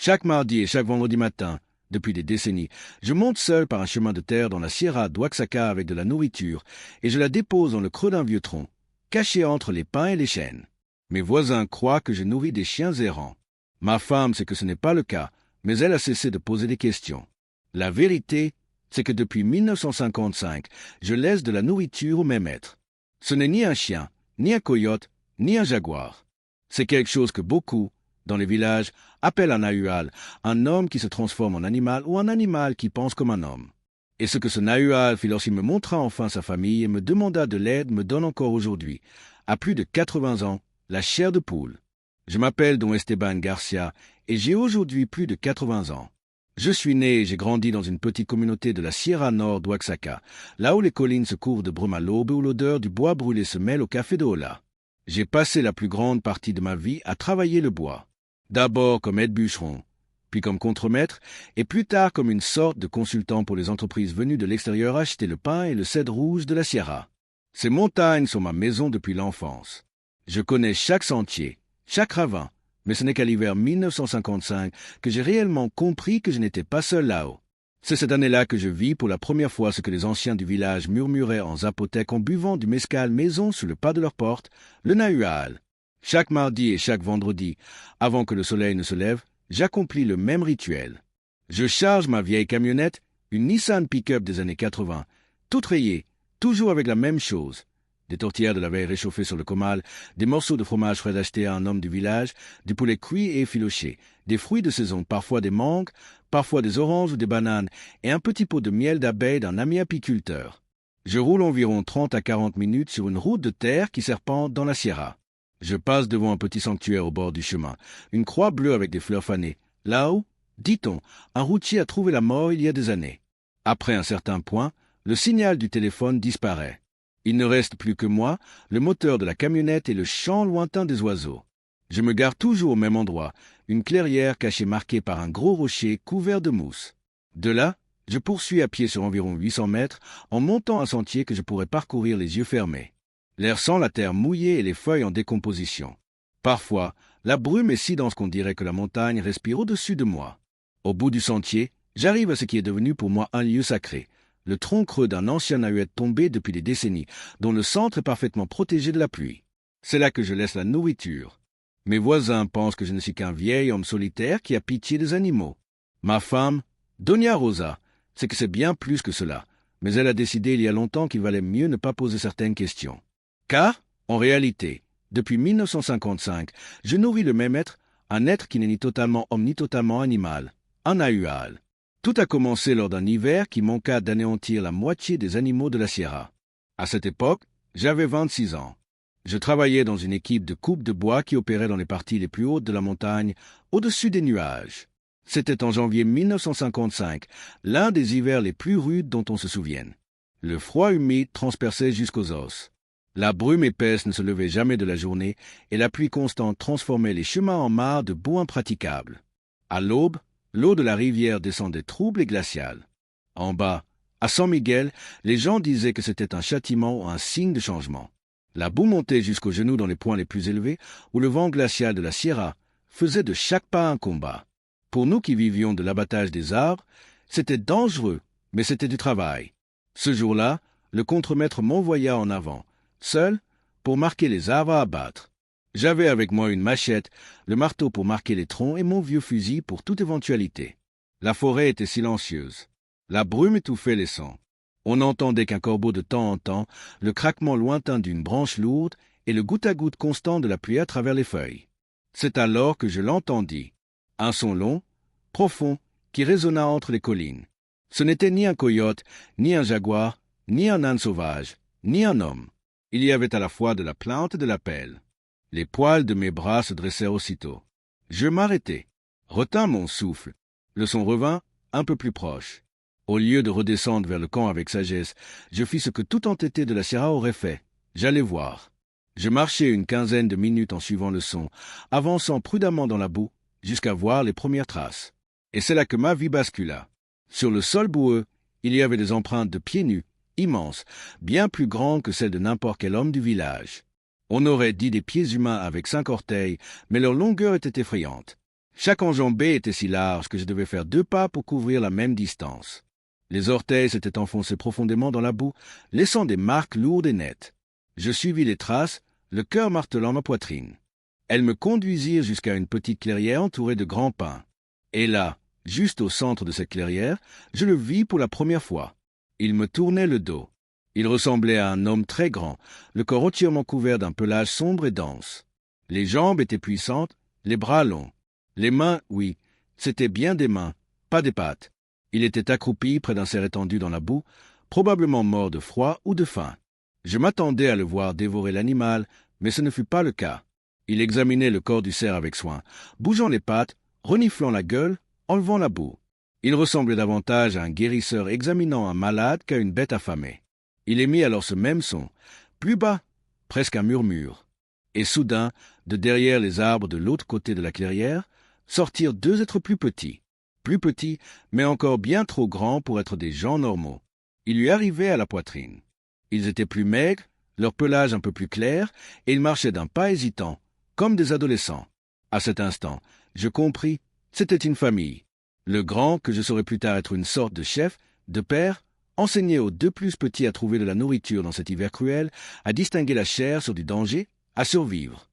Chaque mardi et chaque vendredi matin, depuis des décennies, je monte seul par un chemin de terre dans la Sierra d'Oaxaca avec de la nourriture et je la dépose dans le creux d'un vieux tronc, caché entre les pins et les chênes. Mes voisins croient que je nourris des chiens errants. Ma femme sait que ce n'est pas le cas, mais elle a cessé de poser des questions. La vérité, c'est que depuis 1955, je laisse de la nourriture au même maître. Ce n'est ni un chien, ni un coyote, ni un jaguar. C'est quelque chose que beaucoup, dans les villages, appellent un nahual, un homme qui se transforme en animal ou un animal qui pense comme un homme. Et ce que ce nahual fit lorsqu'il me montra enfin sa famille et me demanda de l'aide me donne encore aujourd'hui, à plus de 80 ans, la chair de poule. Je m'appelle Don Esteban Garcia et j'ai aujourd'hui plus de 80 ans. Je suis né et j'ai grandi dans une petite communauté de la Sierra Nord d'Oaxaca, là où les collines se couvrent de brume à l'aube et où l'odeur du bois brûlé se mêle au café de Hola. J'ai passé la plus grande partie de ma vie à travailler le bois. D'abord comme aide-bûcheron, puis comme contremaître, et plus tard comme une sorte de consultant pour les entreprises venues de l'extérieur acheter le pin et le cèdre rouge de la Sierra. Ces montagnes sont ma maison depuis l'enfance. Je connais chaque sentier, chaque ravin, mais ce n'est qu'à l'hiver 1955 que j'ai réellement compris que je n'étais pas seul là-haut. C'est cette année-là que je vis pour la première fois ce que les anciens du village murmuraient en zapotèque en buvant du mezcal maison sous le pas de leur porte, le nahual. Chaque mardi et chaque vendredi, avant que le soleil ne se lève, j'accomplis le même rituel. Je charge ma vieille camionnette, une Nissan Pick-up des années 80, toute rayée, toujours avec la même chose. Des tourtières de la veille réchauffées sur le comal, des morceaux de fromage frais achetés à un homme du village, du poulet cuit et effiloché, des fruits de saison, parfois des mangues, parfois des oranges ou des bananes, et un petit pot de miel d'abeille d'un ami apiculteur. Je roule environ 30 à 40 minutes sur une route de terre qui serpente dans la Sierra. Je passe devant un petit sanctuaire au bord du chemin, une croix bleue avec des fleurs fanées. Là-haut, dit-on, un routier a trouvé la mort il y a des années. Après un certain point, le signal du téléphone disparaît. Il ne reste plus que moi, le moteur de la camionnette et le chant lointain des oiseaux. Je me gare toujours au même endroit, une clairière cachée marquée par un gros rocher couvert de mousse. De là, je poursuis à pied sur environ 800 mètres en montant un sentier que je pourrais parcourir les yeux fermés. L'air sent la terre mouillée et les feuilles en décomposition. Parfois, la brume est si dense qu'on dirait que la montagne respire au-dessus de moi. Au bout du sentier, j'arrive à ce qui est devenu pour moi un lieu sacré. Le tronc creux d'un ancien nahuet tombé depuis des décennies, dont le centre est parfaitement protégé de la pluie. C'est là que je laisse la nourriture. Mes voisins pensent que je ne suis qu'un vieil homme solitaire qui a pitié des animaux. Ma femme, Doña Rosa, sait que c'est bien plus que cela, mais elle a décidé il y a longtemps qu'il valait mieux ne pas poser certaines questions. Car, en réalité, depuis 1955, je nourris le même être, un être qui n'est ni totalement homme ni totalement animal, un nahual. Tout a commencé lors d'un hiver qui manqua d'anéantir la moitié des animaux de la Sierra. À cette époque, j'avais 26 ans. Je travaillais dans une équipe de coupe de bois qui opérait dans les parties les plus hautes de la montagne, au-dessus des nuages. C'était en janvier 1955, l'un des hivers les plus rudes dont on se souvienne. Le froid humide transperçait jusqu'aux os. La brume épaisse ne se levait jamais de la journée et la pluie constante transformait les chemins en mares de boue impraticables. À l'aube, l'eau de la rivière descendait trouble et glaciale. En bas, à San Miguel, les gens disaient que c'était un châtiment ou un signe de changement. La boue montait jusqu'aux genoux dans les points les plus élevés, où le vent glacial de la Sierra faisait de chaque pas un combat. Pour nous qui vivions de l'abattage des arbres, c'était dangereux, mais c'était du travail. Ce jour-là, le contremaître m'envoya en avant, seul, pour marquer les arbres à abattre. J'avais avec moi une machette, le marteau pour marquer les troncs et mon vieux fusil pour toute éventualité. La forêt était silencieuse. La brume étouffait les sons. On n'entendait qu'un corbeau de temps en temps, le craquement lointain d'une branche lourde et le goutte-à-goutte constant de la pluie à travers les feuilles. C'est alors que je l'entendis. Un son long, profond, qui résonna entre les collines. Ce n'était ni un coyote, ni un jaguar, ni un âne sauvage, ni un homme. Il y avait à la fois de la plainte et de l'appel. Les poils de mes bras se dressèrent aussitôt. Je m'arrêtai, retins mon souffle. Le son revint, un peu plus proche. Au lieu de redescendre vers le camp avec sagesse, je fis ce que tout entêté de la Sierra aurait fait. J'allais voir. Je marchai une quinzaine de minutes en suivant le son, avançant prudemment dans la boue, jusqu'à voir les premières traces. Et c'est là que ma vie bascula. Sur le sol boueux, il y avait des empreintes de pieds nus, immenses, bien plus grandes que celles de n'importe quel homme du village. On aurait dit des pieds humains avec 5 orteils, mais leur longueur était effrayante. Chaque enjambée était si large que je devais faire 2 pas pour couvrir la même distance. Les orteils s'étaient enfoncés profondément dans la boue, laissant des marques lourdes et nettes. Je suivis les traces, le cœur martelant ma poitrine. Elles me conduisirent jusqu'à une petite clairière entourée de grands pins. Et là, juste au centre de cette clairière, je le vis pour la première fois. Il me tournait le dos. Il ressemblait à un homme très grand, le corps entièrement couvert d'un pelage sombre et dense. Les jambes étaient puissantes, les bras longs. Les mains, oui, c'étaient bien des mains, pas des pattes. Il était accroupi près d'un cerf étendu dans la boue, probablement mort de froid ou de faim. Je m'attendais à le voir dévorer l'animal, mais ce ne fut pas le cas. Il examinait le corps du cerf avec soin, bougeant les pattes, reniflant la gueule, enlevant la boue. Il ressemblait davantage à un guérisseur examinant un malade qu'à une bête affamée. Il émit alors ce même son, plus bas, presque un murmure. Et soudain, de derrière les arbres de l'autre côté de la clairière, sortirent 2 êtres plus petits, mais encore bien trop grands pour être des gens normaux. Ils lui arrivaient à la poitrine. Ils étaient plus maigres, leur pelage un peu plus clair, et ils marchaient d'un pas hésitant, comme des adolescents. À cet instant, je compris, c'était une famille. Le grand, que je saurais plus tard être une sorte de chef, de père, enseignait aux 2 plus petits à trouver de la nourriture dans cet hiver cruel, à distinguer la chair sur du danger, à survivre.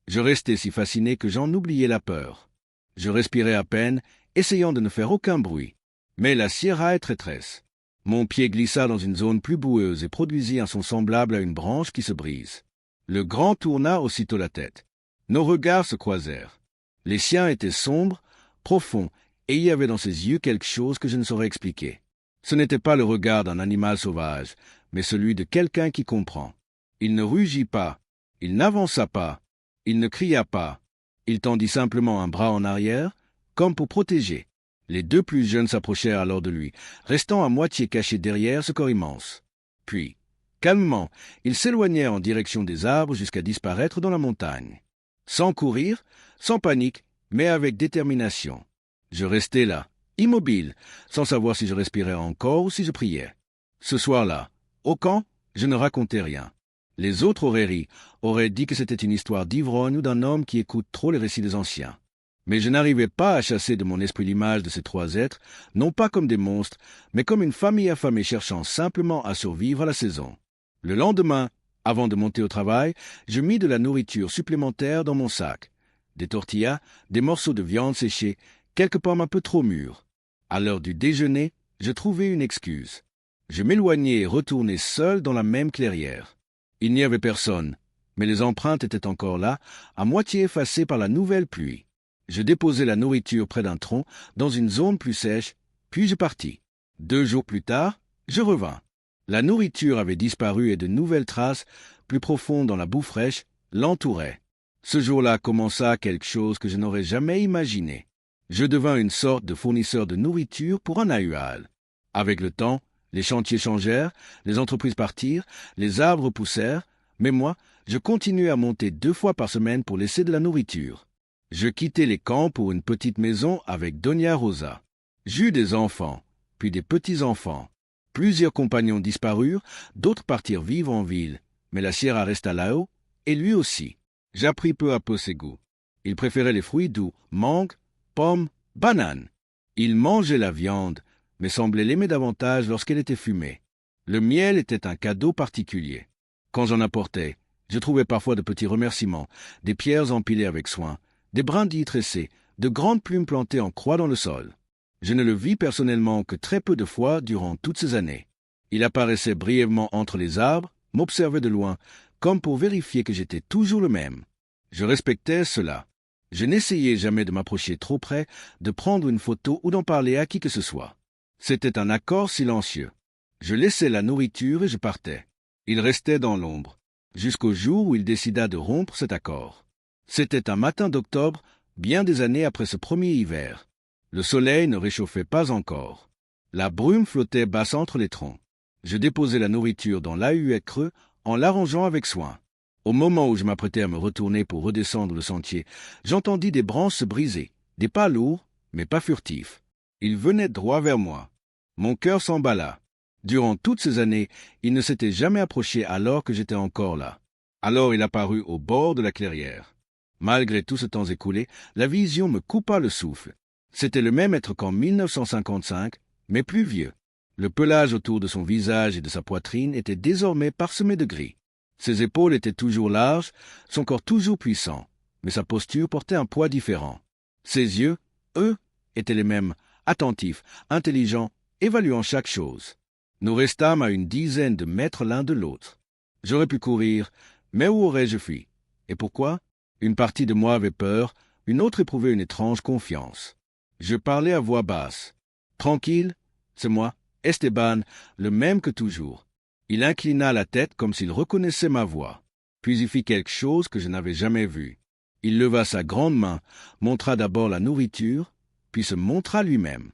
Je restais si fasciné que j'en oubliais la peur. Je respirais à peine, essayant de ne faire aucun bruit. Mais la sierra est traîtresse. Mon pied glissa dans une zone plus boueuse et produisit un son semblable à une branche qui se brise. Le grand tourna aussitôt la tête. Nos regards se croisèrent. Les siens étaient sombres, profonds, et il y avait dans ses yeux quelque chose que je ne saurais expliquer. Ce n'était pas le regard d'un animal sauvage, mais celui de quelqu'un qui comprend. Il ne rugit pas, il n'avança pas, il ne cria pas. Il tendit simplement un bras en arrière, comme pour protéger. Les 2 plus jeunes s'approchèrent alors de lui, restant à moitié cachés derrière ce corps immense. Puis, calmement, ils s'éloignèrent en direction des arbres jusqu'à disparaître dans la montagne. Sans courir, sans panique, mais avec détermination. Je restai là, immobile, sans savoir si je respirais encore ou si je priais. Ce soir-là, au camp, je ne racontais rien. Les autres auraient ri, auraient dit que c'était une histoire d'ivrogne ou d'un homme qui écoute trop les récits des anciens. Mais je n'arrivais pas à chasser de mon esprit l'image de ces 3 êtres, non pas comme des monstres, mais comme une famille affamée cherchant simplement à survivre à la saison. Le lendemain, avant de monter au travail, je mis de la nourriture supplémentaire dans mon sac. Des tortillas, des morceaux de viande séchée, quelques pommes un peu trop mûres. À l'heure du déjeuner, je trouvai une excuse. Je m'éloignai et retournai seul dans la même clairière. Il n'y avait personne, mais les empreintes étaient encore là, à moitié effacées par la nouvelle pluie. Je déposai la nourriture près d'un tronc, dans une zone plus sèche, puis je partis. 2 jours plus tard, je revins. La nourriture avait disparu et de nouvelles traces, plus profondes dans la boue fraîche, l'entouraient. Ce jour-là commença quelque chose que je n'aurais jamais imaginé. Je devins une sorte de fournisseur de nourriture pour un ahual. Avec le temps, les chantiers changèrent, les entreprises partirent, les arbres poussèrent, mais moi, je continuais à monter 2 fois par semaine pour laisser de la nourriture. Je quittai les camps pour une petite maison avec Doña Rosa. J'eus des enfants, puis des petits-enfants. Plusieurs compagnons disparurent, d'autres partirent vivre en ville, mais la sierra resta là-haut, et lui aussi. J'appris peu à peu ses goûts. Il préférait les fruits doux, mangue, pommes, bananes. Il mangeait la viande, mais semblait l'aimer davantage lorsqu'elle était fumée. Le miel était un cadeau particulier. Quand j'en apportais, je trouvais parfois de petits remerciements, des pierres empilées avec soin, des brindilles tressées, de grandes plumes plantées en croix dans le sol. Je ne le vis personnellement que très peu de fois durant toutes ces années. Il apparaissait brièvement entre les arbres, m'observait de loin, comme pour vérifier que j'étais toujours le même. Je respectais cela. Je n'essayais jamais de m'approcher trop près, de prendre une photo ou d'en parler à qui que ce soit. C'était un accord silencieux. Je laissais la nourriture et je partais. Il restait dans l'ombre, jusqu'au jour où il décida de rompre cet accord. C'était un matin d'octobre, bien des années après ce premier hiver. Le soleil ne réchauffait pas encore. La brume flottait basse entre les troncs. Je déposai la nourriture dans l'ahuette creux en l'arrangeant avec soin. Au moment où je m'apprêtais à me retourner pour redescendre le sentier, j'entendis des branches se briser, des pas lourds, mais pas furtifs. Ils venaient droit vers moi. Mon cœur s'emballa. Durant toutes ces années, il ne s'était jamais approché alors que j'étais encore là. Alors il apparut au bord de la clairière. Malgré tout ce temps écoulé, la vision me coupa le souffle. C'était le même être qu'en 1955, mais plus vieux. Le pelage autour de son visage et de sa poitrine était désormais parsemé de gris. Ses épaules étaient toujours larges, son corps toujours puissant, mais sa posture portait un poids différent. Ses yeux, eux, étaient les mêmes, attentifs, intelligents, évaluant chaque chose. Nous restâmes à une dizaine de mètres l'un de l'autre. J'aurais pu courir, mais où aurais-je fui? Et pourquoi? Une partie de moi avait peur, une autre éprouvait une étrange confiance. Je parlais à voix basse. Tranquille, c'est moi, Esteban, le même que toujours. Il inclina la tête comme s'il reconnaissait ma voix. Puis il fit quelque chose que je n'avais jamais vu. Il leva sa grande main, montra d'abord la nourriture, puis se montra lui-même.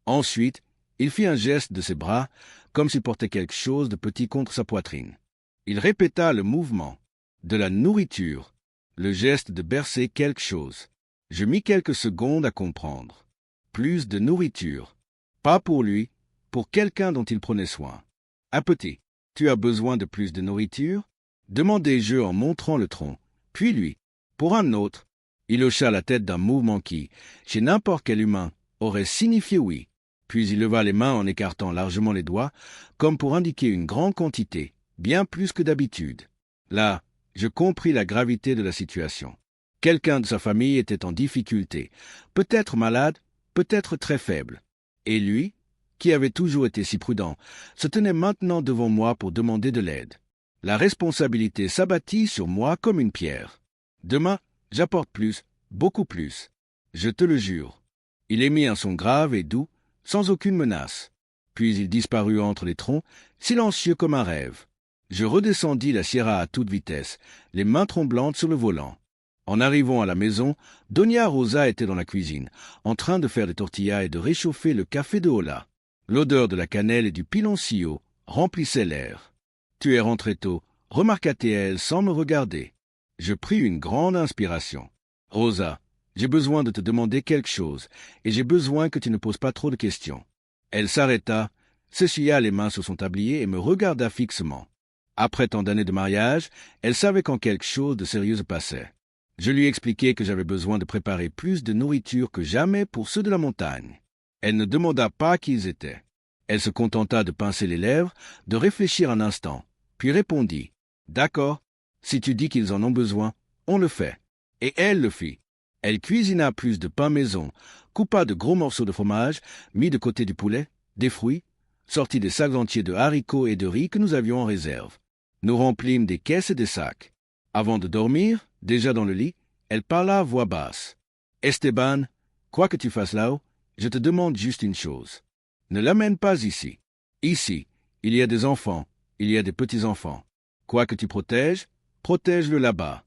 Ensuite, il fit un geste de ses bras, comme s'il portait quelque chose de petit contre sa poitrine. Il répéta le mouvement. De la nourriture. Le geste de bercer quelque chose. Je mis quelques secondes à comprendre. Plus de nourriture. Pas pour lui, pour quelqu'un dont il prenait soin. Un petit. Tu as besoin de plus de nourriture? Demandai-je en montrant le tronc. Puis lui. Pour un autre. Il hocha la tête d'un mouvement qui, chez n'importe quel humain, aurait signifié oui. Puis il leva les mains en écartant largement les doigts, comme pour indiquer une grande quantité, bien plus que d'habitude. Là, je compris la gravité de la situation. Quelqu'un de sa famille était en difficulté, peut-être malade, peut-être très faible. Et lui, qui avait toujours été si prudent, se tenait maintenant devant moi pour demander de l'aide. La responsabilité s'abattit sur moi comme une pierre. Demain, j'apporte plus, beaucoup plus. Je te le jure. Il émit un son grave et doux, sans aucune menace. Puis il disparut entre les troncs, silencieux comme un rêve. Je redescendis la Sierra à toute vitesse, les mains tremblantes sur le volant. En arrivant à la maison, Doña Rosa était dans la cuisine, en train de faire des tortillas et de réchauffer le café de Hola. L'odeur de la cannelle et du piloncillo remplissait l'air. « Tu es rentré tôt, remarqua-t-elle sans me regarder. Je pris une grande inspiration. « Rosa, j'ai besoin de te demander quelque chose, et j'ai besoin que tu ne poses pas trop de questions. » Elle s'arrêta, s'essuya les mains sur son tablier et me regarda fixement. Après tant d'années de mariage, elle savait quand quelque chose de sérieux se passait. Je lui expliquai que j'avais besoin de préparer plus de nourriture que jamais pour ceux de la montagne. Elle ne demanda pas qui ils étaient. Elle se contenta de pincer les lèvres, de réfléchir un instant, puis répondit « D'accord, si tu dis qu'ils en ont besoin, on le fait. » Et elle le fit. Elle cuisina plus de pain maison, coupa de gros morceaux de fromage, mit de côté du poulet, des fruits, sortit des sacs entiers de haricots et de riz que nous avions en réserve. Nous remplîmes des caisses et des sacs. Avant de dormir, déjà dans le lit, elle parla à voix basse. « Esteban, quoi que tu fasses là-haut, je te demande juste une chose. Ne l'amène pas ici. Ici, il y a des enfants, il y a des petits-enfants. Quoi que tu protèges, protège-le là-bas. »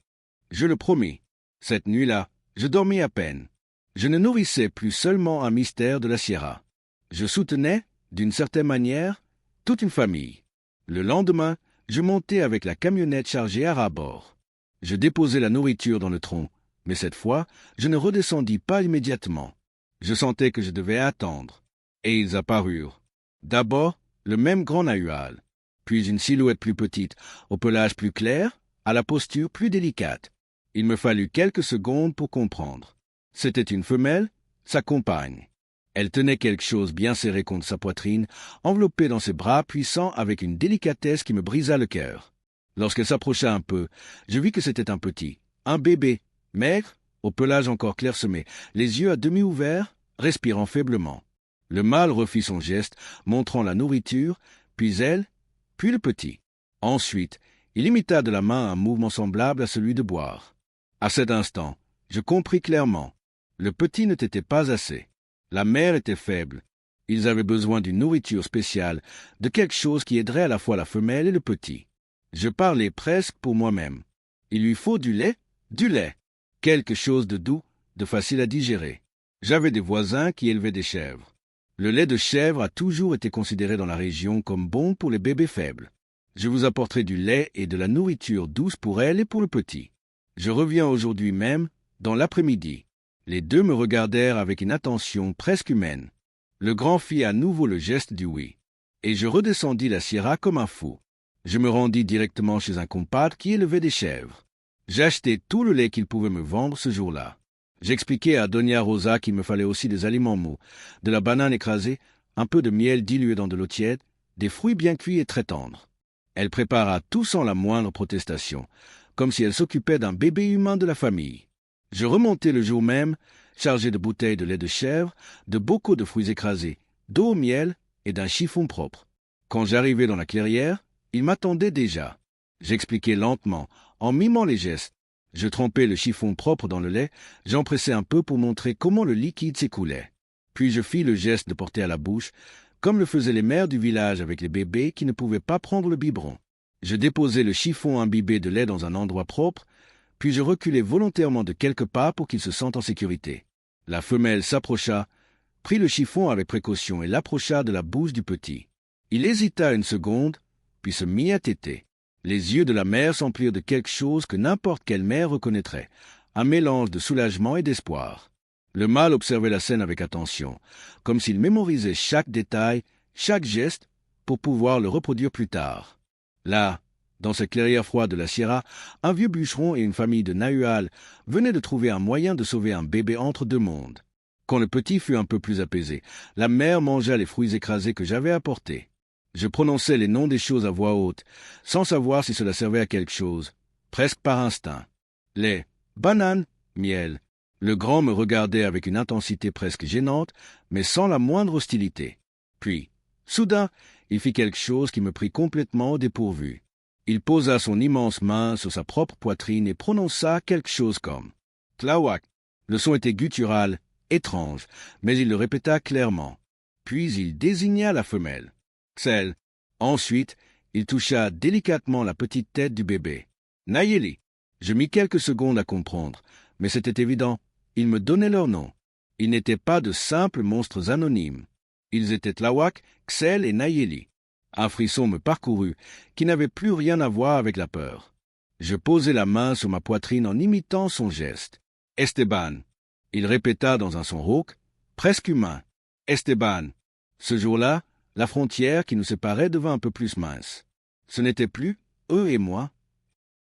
Je le promis. Cette nuit-là, je dormis à peine. Je ne nourrissais plus seulement un mystère de la Sierra. Je soutenais, d'une certaine manière, toute une famille. Le lendemain, je montai avec la camionnette chargée à ras-bord. Je déposai la nourriture dans le tronc, mais cette fois, je ne redescendis pas immédiatement. Je sentais que je devais attendre. Et ils apparurent. D'abord, le même grand nahual, puis une silhouette plus petite, au pelage plus clair, à la posture plus délicate. Il me fallut quelques secondes pour comprendre. C'était une femelle, sa compagne. Elle tenait quelque chose bien serré contre sa poitrine, enveloppé dans ses bras puissants avec une délicatesse qui me brisa le cœur. Lorsqu'elle s'approcha un peu, je vis que c'était un petit, un bébé, maigre, au pelage encore clairsemé, les yeux à demi ouverts, respirant faiblement. Le mâle refit son geste, montrant la nourriture, puis elle, puis le petit. Ensuite, il imita de la main un mouvement semblable à celui de boire. À cet instant, je compris clairement. Le petit ne t'était pas assez. La mère était faible. Ils avaient besoin d'une nourriture spéciale, de quelque chose qui aiderait à la fois la femelle et le petit. Je parlais presque pour moi-même. Il lui faut du lait? Du lait. Quelque chose de doux, de facile à digérer. J'avais des voisins qui élevaient des chèvres. Le lait de chèvre a toujours été considéré dans la région comme bon pour les bébés faibles. Je vous apporterai du lait et de la nourriture douce pour elle et pour le petit. Je reviens aujourd'hui même, dans l'après-midi. Les deux me regardèrent avec une attention presque humaine. Le grand fit à nouveau le geste du oui. Et je redescendis la Sierra comme un fou. Je me rendis directement chez un compadre qui élevait des chèvres. J'ai acheté tout le lait qu'il pouvait me vendre ce jour-là. J'expliquai à Doña Rosa qu'il me fallait aussi des aliments mous, de la banane écrasée, un peu de miel dilué dans de l'eau tiède, des fruits bien cuits et très tendres. Elle prépara tout sans la moindre protestation, comme si elle s'occupait d'un bébé humain de la famille. Je remontai le jour même, chargé de bouteilles de lait de chèvre, de bocaux de fruits écrasés, d'eau au miel et d'un chiffon propre. Quand j'arrivai dans la clairière, il m'attendait déjà. J'expliquai lentement, en mimant les gestes. Je trempai le chiffon propre dans le lait, j'en pressai un peu pour montrer comment le liquide s'écoulait. Puis je fis le geste de porter à la bouche, comme le faisaient les mères du village avec les bébés qui ne pouvaient pas prendre le biberon. Je déposai le chiffon imbibé de lait dans un endroit propre, puis je reculai volontairement de quelques pas pour qu'il se sente en sécurité. La femelle s'approcha, prit le chiffon avec précaution et l'approcha de la bouche du petit. Il hésita une seconde, puis se mit à téter. Les yeux de la mère s'emplirent de quelque chose que n'importe quelle mère reconnaîtrait, un mélange de soulagement et d'espoir. Le mâle observait la scène avec attention, comme s'il mémorisait chaque détail, chaque geste, pour pouvoir le reproduire plus tard. Là, dans cette clairière froide de la Sierra, un vieux bûcheron et une famille de Nahual venaient de trouver un moyen de sauver un bébé entre deux mondes. Quand le petit fut un peu plus apaisé, la mère mangea les fruits écrasés que j'avais apportés. Je prononçais les noms des choses à voix haute, sans savoir si cela servait à quelque chose, presque par instinct. Lait, banane, miel. Le grand me regardait avec une intensité presque gênante, mais sans la moindre hostilité. Puis, soudain, il fit quelque chose qui me prit complètement au dépourvu. Il posa son immense main sur sa propre poitrine et prononça quelque chose comme « Tlawak ». Le son était guttural, étrange, mais il le répéta clairement. Puis il désigna la femelle. Celle. Ensuite, il toucha délicatement la petite tête du bébé. Nayeli. Je mis quelques secondes à comprendre, mais c'était évident. Ils me donnaient leur nom. Ils n'étaient pas de simples monstres anonymes. Ils étaient Tlawak, Xel et Nayeli. Un frisson me parcourut, qui n'avait plus rien à voir avec la peur. Je posai la main sur ma poitrine en imitant son geste. Esteban. Il répéta dans un son rauque, presque humain. Esteban. Ce jour-là, la frontière qui nous séparait devint un peu plus mince. Ce n'était plus eux et moi.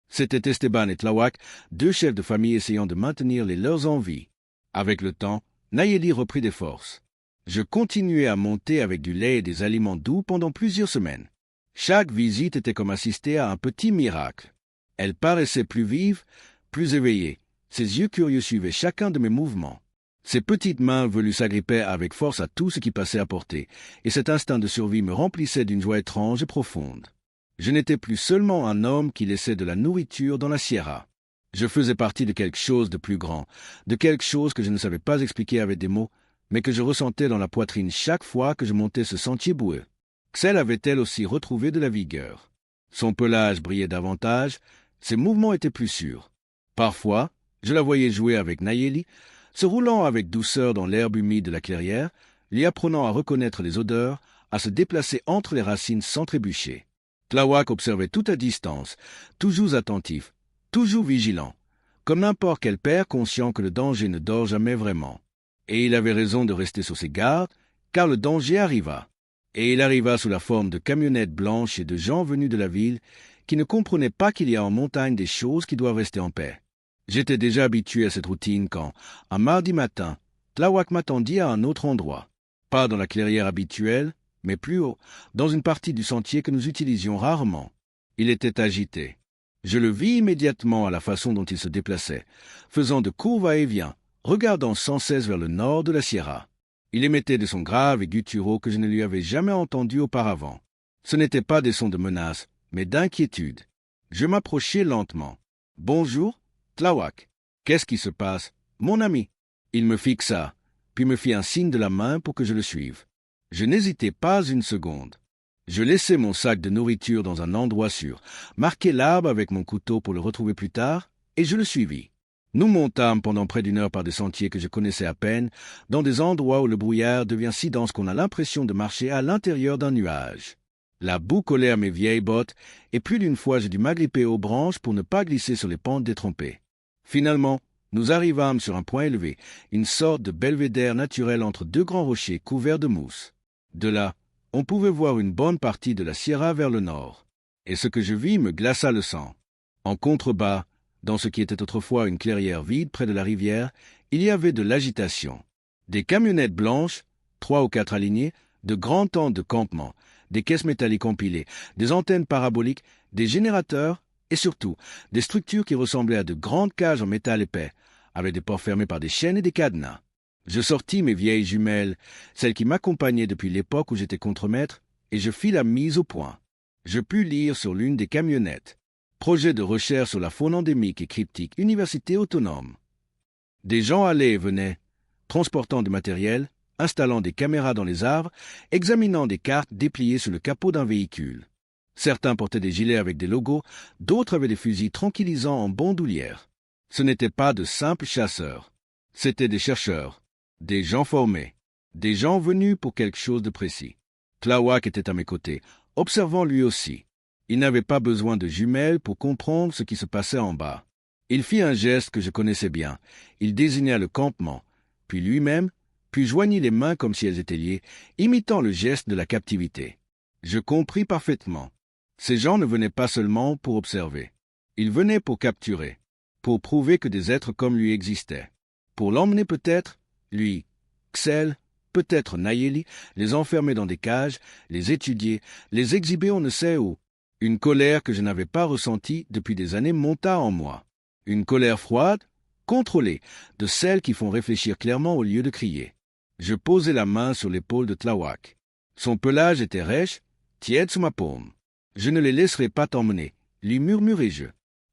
C'était Esteban et Tlawak, deux chefs de famille essayant de maintenir les leurs en vie. Avec le temps, Nayeli reprit des forces. Je continuai à monter avec du lait et des aliments doux pendant plusieurs semaines. Chaque visite était comme assister à un petit miracle. Elle paraissait plus vive, plus éveillée. Ses yeux curieux suivaient chacun de mes mouvements. Ses petites mains velues s'agrippaient avec force à tout ce qui passait à portée, et cet instinct de survie me remplissait d'une joie étrange et profonde. Je n'étais plus seulement un homme qui laissait de la nourriture dans la Sierra. Je faisais partie de quelque chose de plus grand, de quelque chose que je ne savais pas expliquer avec des mots, mais que je ressentais dans la poitrine chaque fois que je montais ce sentier boueux. Xel avait elle aussi retrouvé de la vigueur. Son pelage brillait davantage, ses mouvements étaient plus sûrs. Parfois, je la voyais jouer avec Nayeli, se roulant avec douceur dans l'herbe humide de la clairière, lui apprenant à reconnaître les odeurs, à se déplacer entre les racines sans trébucher. Tlawak observait tout à distance, toujours attentif, toujours vigilant, comme n'importe quel père conscient que le danger ne dort jamais vraiment. Et il avait raison de rester sur ses gardes, car le danger arriva. Et il arriva sous la forme de camionnettes blanches et de gens venus de la ville qui ne comprenaient pas qu'il y a en montagne des choses qui doivent rester en paix. J'étais déjà habitué à cette routine quand, un mardi matin, Tlawak m'attendit à un autre endroit. Pas dans la clairière habituelle, mais plus haut, dans une partie du sentier que nous utilisions rarement. Il était agité. Je le vis immédiatement à la façon dont il se déplaçait, faisant de courts va-et-vient, regardant sans cesse vers le nord de la Sierra. Il émettait des sons graves et gutturaux que je ne lui avais jamais entendus auparavant. Ce n'étaient pas des sons de menace, mais d'inquiétude. Je m'approchai lentement. « Bonjour, Tlawak. Qu'est-ce qui se passe, mon ami ?» Il me fixa, puis me fit un signe de la main pour que je le suive. Je n'hésitai pas une seconde. Je laissai mon sac de nourriture dans un endroit sûr, marquai l'arbre avec mon couteau pour le retrouver plus tard, et je le suivis. Nous montâmes pendant près d'une heure par des sentiers que je connaissais à peine, dans des endroits où le brouillard devient si dense qu'on a l'impression de marcher à l'intérieur d'un nuage. La boue collait à mes vieilles bottes, et plus d'une fois j'ai dû m'agripper aux branches pour ne pas glisser sur les pentes détrempées. Finalement, nous arrivâmes sur un point élevé, une sorte de belvédère naturel entre deux grands rochers couverts de mousse. De là, on pouvait voir une bonne partie de la Sierra vers le nord, et ce que je vis me glaça le sang. En contrebas, Dans ce qui était autrefois une clairière vide près de la rivière, il y avait de l'agitation. Des camionnettes blanches, 3 ou 4 alignées, de grands tentes de campement, des caisses métalliques empilées, des antennes paraboliques, des générateurs et surtout des structures qui ressemblaient à de grandes cages en métal épais, avec des ports fermés par des chaînes et des cadenas. Je sortis mes vieilles jumelles, celles qui m'accompagnaient depuis l'époque où j'étais contremaître, et je fis la mise au point. Je pus lire sur l'une des camionnettes « Projet de recherche sur la faune endémique et cryptique, université autonome ». Des gens allaient et venaient, transportant du matériel, installant des caméras dans les arbres, examinant des cartes dépliées sur le capot d'un véhicule. Certains portaient des gilets avec des logos, d'autres avaient des fusils tranquillisants en bandoulière. Ce n'étaient pas de simples chasseurs, c'étaient des chercheurs, des gens formés, des gens venus pour quelque chose de précis. Tláhuac était à mes côtés, observant lui aussi. Il n'avait pas besoin de jumelles pour comprendre ce qui se passait en bas. Il fit un geste que je connaissais bien. Il désigna le campement, puis lui-même, puis joignit les mains comme si elles étaient liées, imitant le geste de la captivité. Je compris parfaitement. Ces gens ne venaient pas seulement pour observer. Ils venaient pour capturer, pour prouver que des êtres comme lui existaient. Pour l'emmener peut-être, lui, Xel, peut-être Nayeli, les enfermer dans des cages, les étudier, les exhiber on ne sait où. Une colère que je n'avais pas ressentie depuis des années monta en moi. Une colère froide, contrôlée, de celles qui font réfléchir clairement au lieu de crier. Je posai la main sur l'épaule de Tláhuac. Son pelage était rêche, tiède sous ma paume. « Je ne les laisserai pas t'emmener, lui murmurai-je.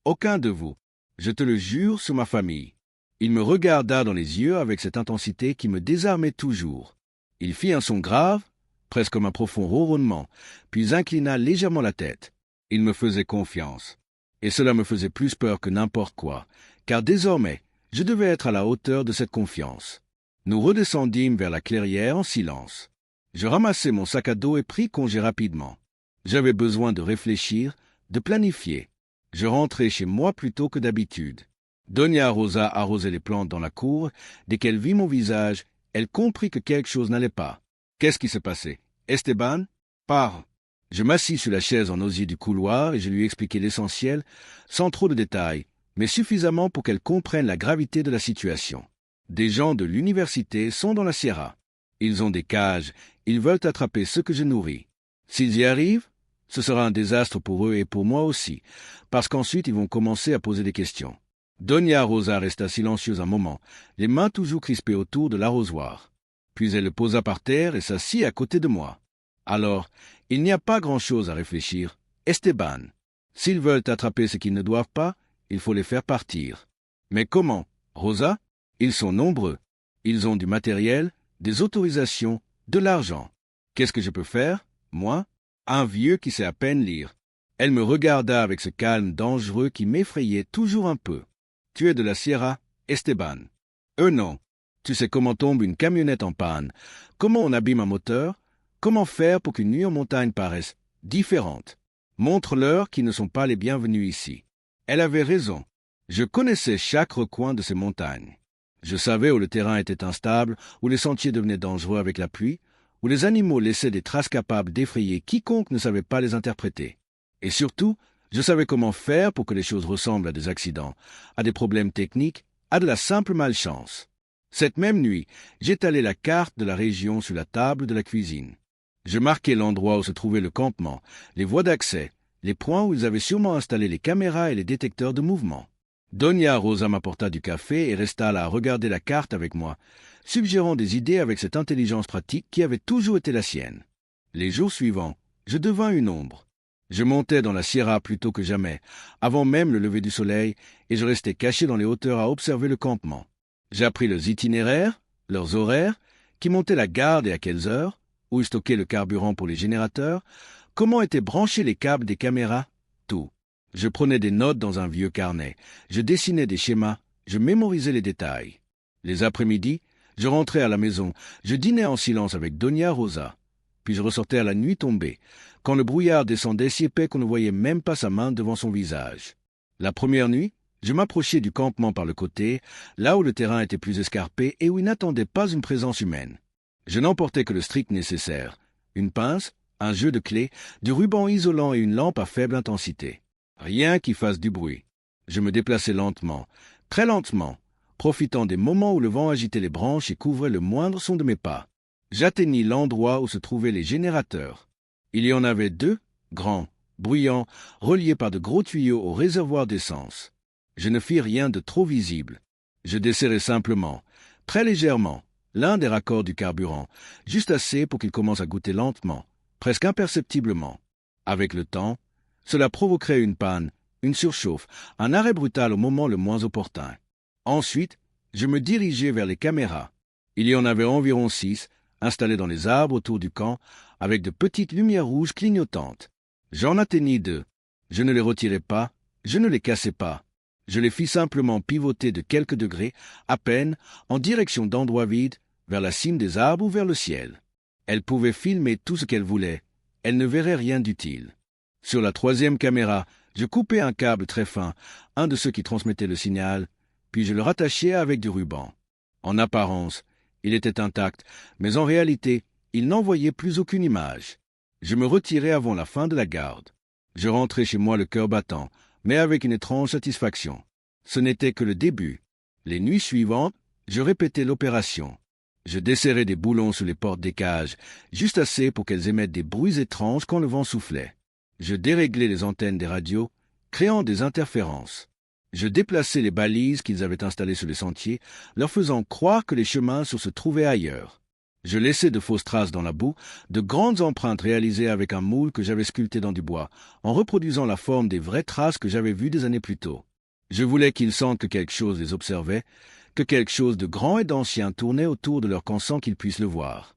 Aucun de vous. Je te le jure sur ma famille. » Il me regarda dans les yeux avec cette intensité qui me désarmait toujours. Il fit un son grave, presque comme un profond ronronnement, puis inclina légèrement la tête. Il me faisait confiance. Et cela me faisait plus peur que n'importe quoi, car désormais, je devais être à la hauteur de cette confiance. Nous redescendîmes vers la clairière en silence. Je ramassai mon sac à dos et pris congé rapidement. J'avais besoin de réfléchir, de planifier. Je rentrai chez moi plus tôt que d'habitude. Doña Rosa arrosait les plantes dans la cour. Dès qu'elle vit mon visage, elle comprit que quelque chose n'allait pas. Qu'est-ce qui se passait? Esteban? Pars. Je m'assis sur la chaise en osier du couloir et je lui expliquai l'essentiel, sans trop de détails, mais suffisamment pour qu'elle comprenne la gravité de la situation. Des gens de l'université sont dans la Sierra. Ils ont des cages, ils veulent attraper ceux que je nourris. S'ils y arrivent, ce sera un désastre pour eux et pour moi aussi, parce qu'ensuite ils vont commencer à poser des questions. Doña Rosa resta silencieuse un moment, les mains toujours crispées autour de l'arrosoir. Puis elle le posa par terre et s'assit à côté de moi. Alors, il n'y a pas grand-chose à réfléchir. Esteban, s'ils veulent attraper ce qu'ils ne doivent pas, il faut les faire partir. Mais comment, Rosa? Ils sont nombreux. Ils ont du matériel, des autorisations, de l'argent. Qu'est-ce que je peux faire, moi? Un vieux qui sait à peine lire. Elle me regarda avec ce calme dangereux qui m'effrayait toujours un peu. Tu es de la Sierra, Esteban. Non. Tu sais comment tombe une camionnette en panne, comment on abîme un moteur, comment faire pour qu'une nuit en montagne paraisse différente. Montre-leur qu'ils ne sont pas les bienvenus ici. Elle avait raison. Je connaissais chaque recoin de ces montagnes. Je savais où le terrain était instable, où les sentiers devenaient dangereux avec la pluie, où les animaux laissaient des traces capables d'effrayer quiconque ne savait pas les interpréter. Et surtout, je savais comment faire pour que les choses ressemblent à des accidents, à des problèmes techniques, à de la simple malchance. Cette même nuit, j'étalai la carte de la région sur la table de la cuisine. Je marquai l'endroit où se trouvait le campement, les voies d'accès, les points où ils avaient sûrement installé les caméras et les détecteurs de mouvement. Doña Rosa m'apporta du café et resta là à regarder la carte avec moi, suggérant des idées avec cette intelligence pratique qui avait toujours été la sienne. Les jours suivants, je devins une ombre. Je montais dans la Sierra plus tôt que jamais, avant même le lever du soleil, et je restais caché dans les hauteurs à observer le campement. J'appris leurs itinéraires, leurs horaires, qui montaient la garde et à quelles heures, où ils stockaient le carburant pour les générateurs, comment étaient branchés les câbles des caméras, tout. Je prenais des notes dans un vieux carnet, je dessinais des schémas, je mémorisais les détails. Les après-midi, je rentrais à la maison, je dînais en silence avec Doña Rosa. Puis je ressortais à la nuit tombée, quand le brouillard descendait si épais qu'on ne voyait même pas sa main devant son visage. La première nuit, je m'approchais du campement par le côté, là où le terrain était plus escarpé et où il n'attendait pas une présence humaine. Je n'emportais que le strict nécessaire, une pince, un jeu de clés, du ruban isolant et une lampe à faible intensité. Rien qui fasse du bruit. Je me déplaçais lentement, très lentement, profitant des moments où le vent agitait les branches et couvrait le moindre son de mes pas. J'atteignis l'endroit où se trouvaient les générateurs. Il y en avait 2, grands, bruyants, reliés par de gros tuyaux au réservoir d'essence. Je ne fis rien de trop visible. Je desserrai simplement, très légèrement, l'un des raccords du carburant, juste assez pour qu'il commence à goûter lentement, presque imperceptiblement. Avec le temps, cela provoquerait une panne, une surchauffe, un arrêt brutal au moment le moins opportun. Ensuite, je me dirigeai vers les caméras. Il y en avait environ 6, installées dans les arbres autour du camp, avec de petites lumières rouges clignotantes. J'en atteignis 2. Je ne les retirai pas, je ne les cassai pas. Je les fis simplement pivoter de quelques degrés, à peine, en direction d'endroits vides, vers la cime des arbres ou vers le ciel. Elles pouvaient filmer tout ce qu'elles voulaient. Elles ne verraient rien d'utile. Sur la 3e caméra, je coupai un câble très fin, un de ceux qui transmettaient le signal, puis je le rattachai avec du ruban. En apparence, il était intact, mais en réalité, il n'envoyait plus aucune image. Je me retirai avant la fin de la garde. Je rentrai chez moi le cœur battant, mais avec une étrange satisfaction. Ce n'était que le début. Les nuits suivantes, je répétais l'opération. Je desserrais des boulons sous les portes des cages, juste assez pour qu'elles émettent des bruits étranges quand le vent soufflait. Je déréglais les antennes des radios, créant des interférences. Je déplaçais les balises qu'ils avaient installées sur les sentiers, leur faisant croire que les chemins se trouvaient ailleurs. Je laissais de fausses traces dans la boue, de grandes empreintes réalisées avec un moule que j'avais sculpté dans du bois, en reproduisant la forme des vraies traces que j'avais vues des années plus tôt. Je voulais qu'ils sentent que quelque chose les observait, que quelque chose de grand et d'ancien tournait autour de leur camp sans qu'ils puissent le voir.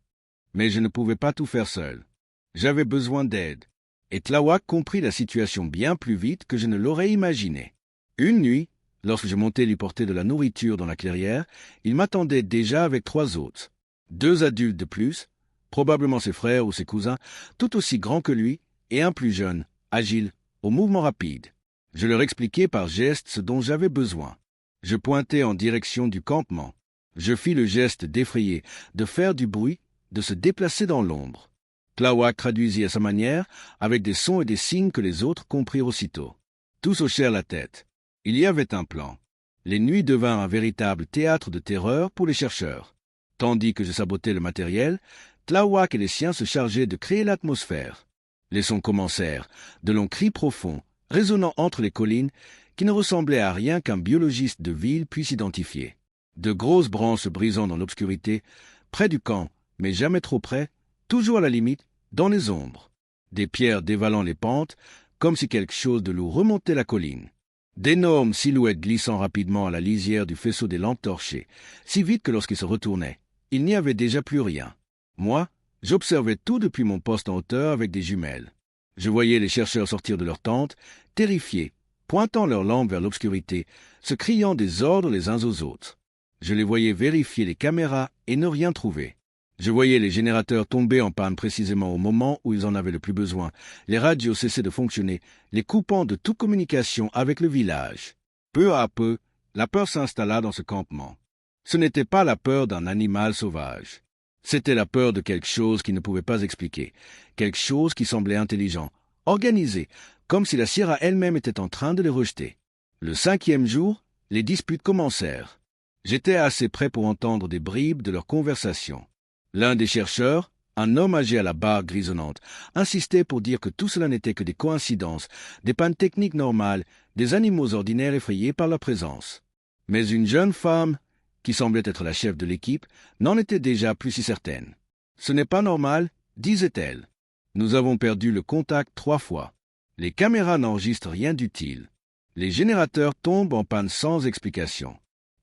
Mais je ne pouvais pas tout faire seul. J'avais besoin d'aide. Et Tlawak comprit la situation bien plus vite que je ne l'aurais imaginé. Une nuit, lorsque je montais lui porter de la nourriture dans la clairière, il m'attendait déjà avec 3 autres. 2 adultes de plus, probablement ses frères ou ses cousins, tout aussi grands que lui, et un plus jeune, agile, au mouvement rapide. Je leur expliquai par gestes ce dont j'avais besoin. Je pointai en direction du campement. Je fis le geste d'effrayer, de faire du bruit, de se déplacer dans l'ombre. Tlawak traduisit à sa manière, avec des sons et des signes que les autres comprirent aussitôt. Tous hochèrent la tête. Il y avait un plan. Les nuits devinrent un véritable théâtre de terreur pour les chercheurs. Tandis que je sabotais le matériel, Tlawak et les siens se chargeaient de créer l'atmosphère. Les sons commencèrent, de longs cris profonds, résonnant entre les collines, qui ne ressemblaient à rien qu'un biologiste de ville puisse identifier. De grosses branches se brisant dans l'obscurité, près du camp, mais jamais trop près, toujours à la limite, dans les ombres. Des pierres dévalant les pentes, comme si quelque chose de lourd remontait la colline. D'énormes silhouettes glissant rapidement à la lisière du faisceau des lampes torchées, si vite que lorsqu'ils se retournaient, il n'y avait déjà plus rien. Moi, j'observais tout depuis mon poste en hauteur avec des jumelles. Je voyais les chercheurs sortir de leur tente, terrifiés, pointant leurs lampes vers l'obscurité, se criant des ordres les uns aux autres. Je les voyais vérifier les caméras et ne rien trouver. Je voyais les générateurs tomber en panne précisément au moment où ils en avaient le plus besoin, les radios cessaient de fonctionner, les coupant de toute communication avec le village. Peu à peu, la peur s'installa dans ce campement. Ce n'était pas la peur d'un animal sauvage. C'était la peur de quelque chose qui ne pouvait pas expliquer, quelque chose qui semblait intelligent, organisé, comme si la Sierra elle-même était en train de les rejeter. Le 5e jour, les disputes commencèrent. J'étais assez près pour entendre des bribes de leur conversation. L'un des chercheurs, un homme âgé à la barbe grisonnante, insistait pour dire que tout cela n'était que des coïncidences, des pannes techniques normales, des animaux ordinaires effrayés par leur présence. Mais une jeune femme, qui semblait être la chef de l'équipe, n'en était déjà plus si certaine. « Ce n'est pas normal, disait-elle. Nous avons perdu le contact 3 fois. Les caméras n'enregistrent rien d'utile. Les générateurs tombent en panne sans explication.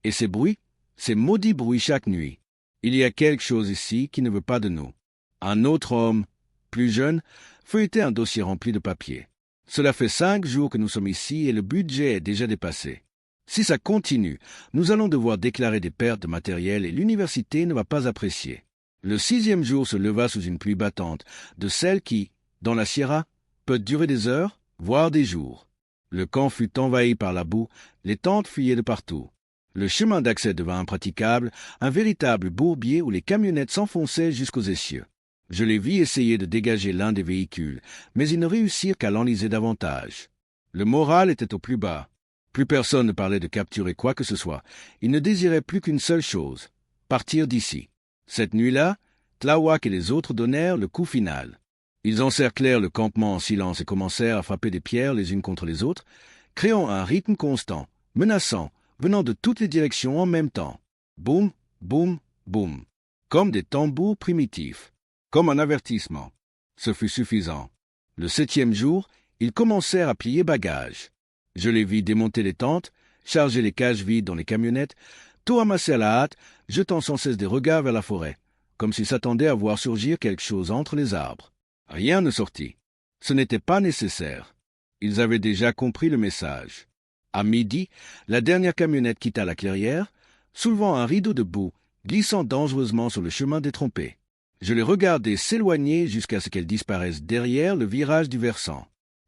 Et ces bruits, ces maudits bruits chaque nuit. Il y a quelque chose ici qui ne veut pas de nous. » Un autre homme, plus jeune, feuilletait un dossier rempli de papiers. « Cela fait 5 jours que nous sommes ici et le budget est déjà dépassé. Si ça continue, nous allons devoir déclarer des pertes de matériel et l'université ne va pas apprécier. » Le 6e jour se leva sous une pluie battante, de celle qui, dans la Sierra, peut durer des heures, voire des jours. Le camp fut envahi par la boue, les tentes fuyaient de partout. Le chemin d'accès devint impraticable, un véritable bourbier où les camionnettes s'enfonçaient jusqu'aux essieux. Je les vis essayer de dégager l'un des véhicules, mais ils ne réussirent qu'à l'enliser davantage. Le moral était au plus bas. Plus personne ne parlait de capturer quoi que ce soit. Ils ne désiraient plus qu'une seule chose, partir d'ici. Cette nuit-là, Tláhuac et les autres donnèrent le coup final. Ils encerclèrent le campement en silence et commencèrent à frapper des pierres les unes contre les autres, créant un rythme constant, menaçant, venant de toutes les directions en même temps. Boum, boum, boum. Comme des tambours primitifs. Comme un avertissement. Ce fut suffisant. Le 7e jour, ils commencèrent à plier bagages. Je les vis démonter les tentes, charger les cages vides dans les camionnettes, tout amasser à la hâte, jetant sans cesse des regards vers la forêt, comme s'ils s'attendaient à voir surgir quelque chose entre les arbres. Rien ne sortit. Ce n'était pas nécessaire. Ils avaient déjà compris le message. À midi, la dernière camionnette quitta la clairière, soulevant un rideau de boue, glissant dangereusement sur le chemin détrompé. Je les regardai s'éloigner jusqu'à ce qu'elles disparaissent derrière le virage du versant.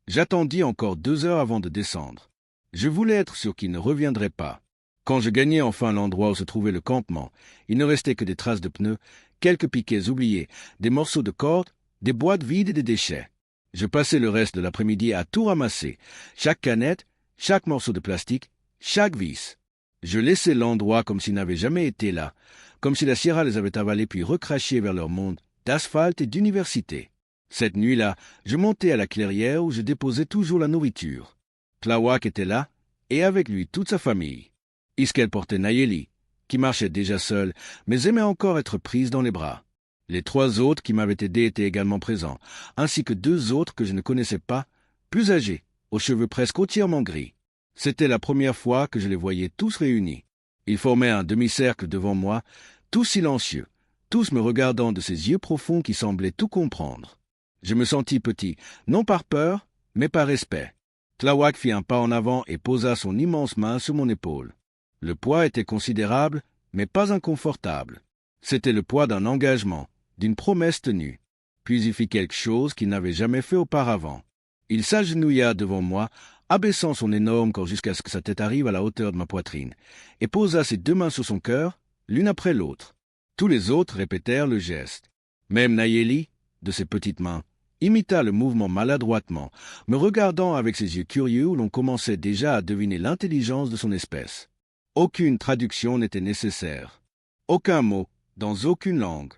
J'attendis encore 2 heures avant de descendre. Je voulais être sûr qu'ils ne reviendraient pas. Quand je gagnai enfin l'endroit où se trouvait le campement, il ne restait que des traces de pneus, quelques piquets oubliés, des morceaux de corde, des boîtes vides et des déchets. Je passai le reste de l'après-midi à tout ramasser, chaque canette, chaque morceau de plastique, chaque vis. Je laissai l'endroit comme s'il n'avait jamais été là, comme si la Sierra les avait avalés puis recrachés vers leur monde d'asphalte et d'université. Cette nuit-là, je montai à la clairière où je déposais toujours la nourriture. Tláhuac était là, et avec lui toute sa famille. Iskel portait Nayeli, qui marchait déjà seule, mais aimait encore être prise dans les bras. Les 3 autres qui m'avaient aidé étaient également présents, ainsi que 2 autres que je ne connaissais pas, plus âgés, aux cheveux presque entièrement gris. C'était la première fois que je les voyais tous réunis. Ils formaient un demi-cercle devant moi, tous silencieux, tous me regardant de ces yeux profonds qui semblaient tout comprendre. Je me sentis petit, non par peur, mais par respect. Tláhuac fit un pas en avant et posa son immense main sur mon épaule. Le poids était considérable, mais pas inconfortable. C'était le poids d'un engagement, d'une promesse tenue. Puis il fit quelque chose qu'il n'avait jamais fait auparavant. Il s'agenouilla devant moi, abaissant son énorme corps jusqu'à ce que sa tête arrive à la hauteur de ma poitrine, et posa ses 2 mains sur son cœur, l'une après l'autre. Tous les autres répétèrent le geste. Même Nayeli, de ses petites mains, imita le mouvement maladroitement, me regardant avec ses yeux curieux où l'on commençait déjà à deviner l'intelligence de son espèce. Aucune traduction n'était nécessaire. Aucun mot, dans aucune langue.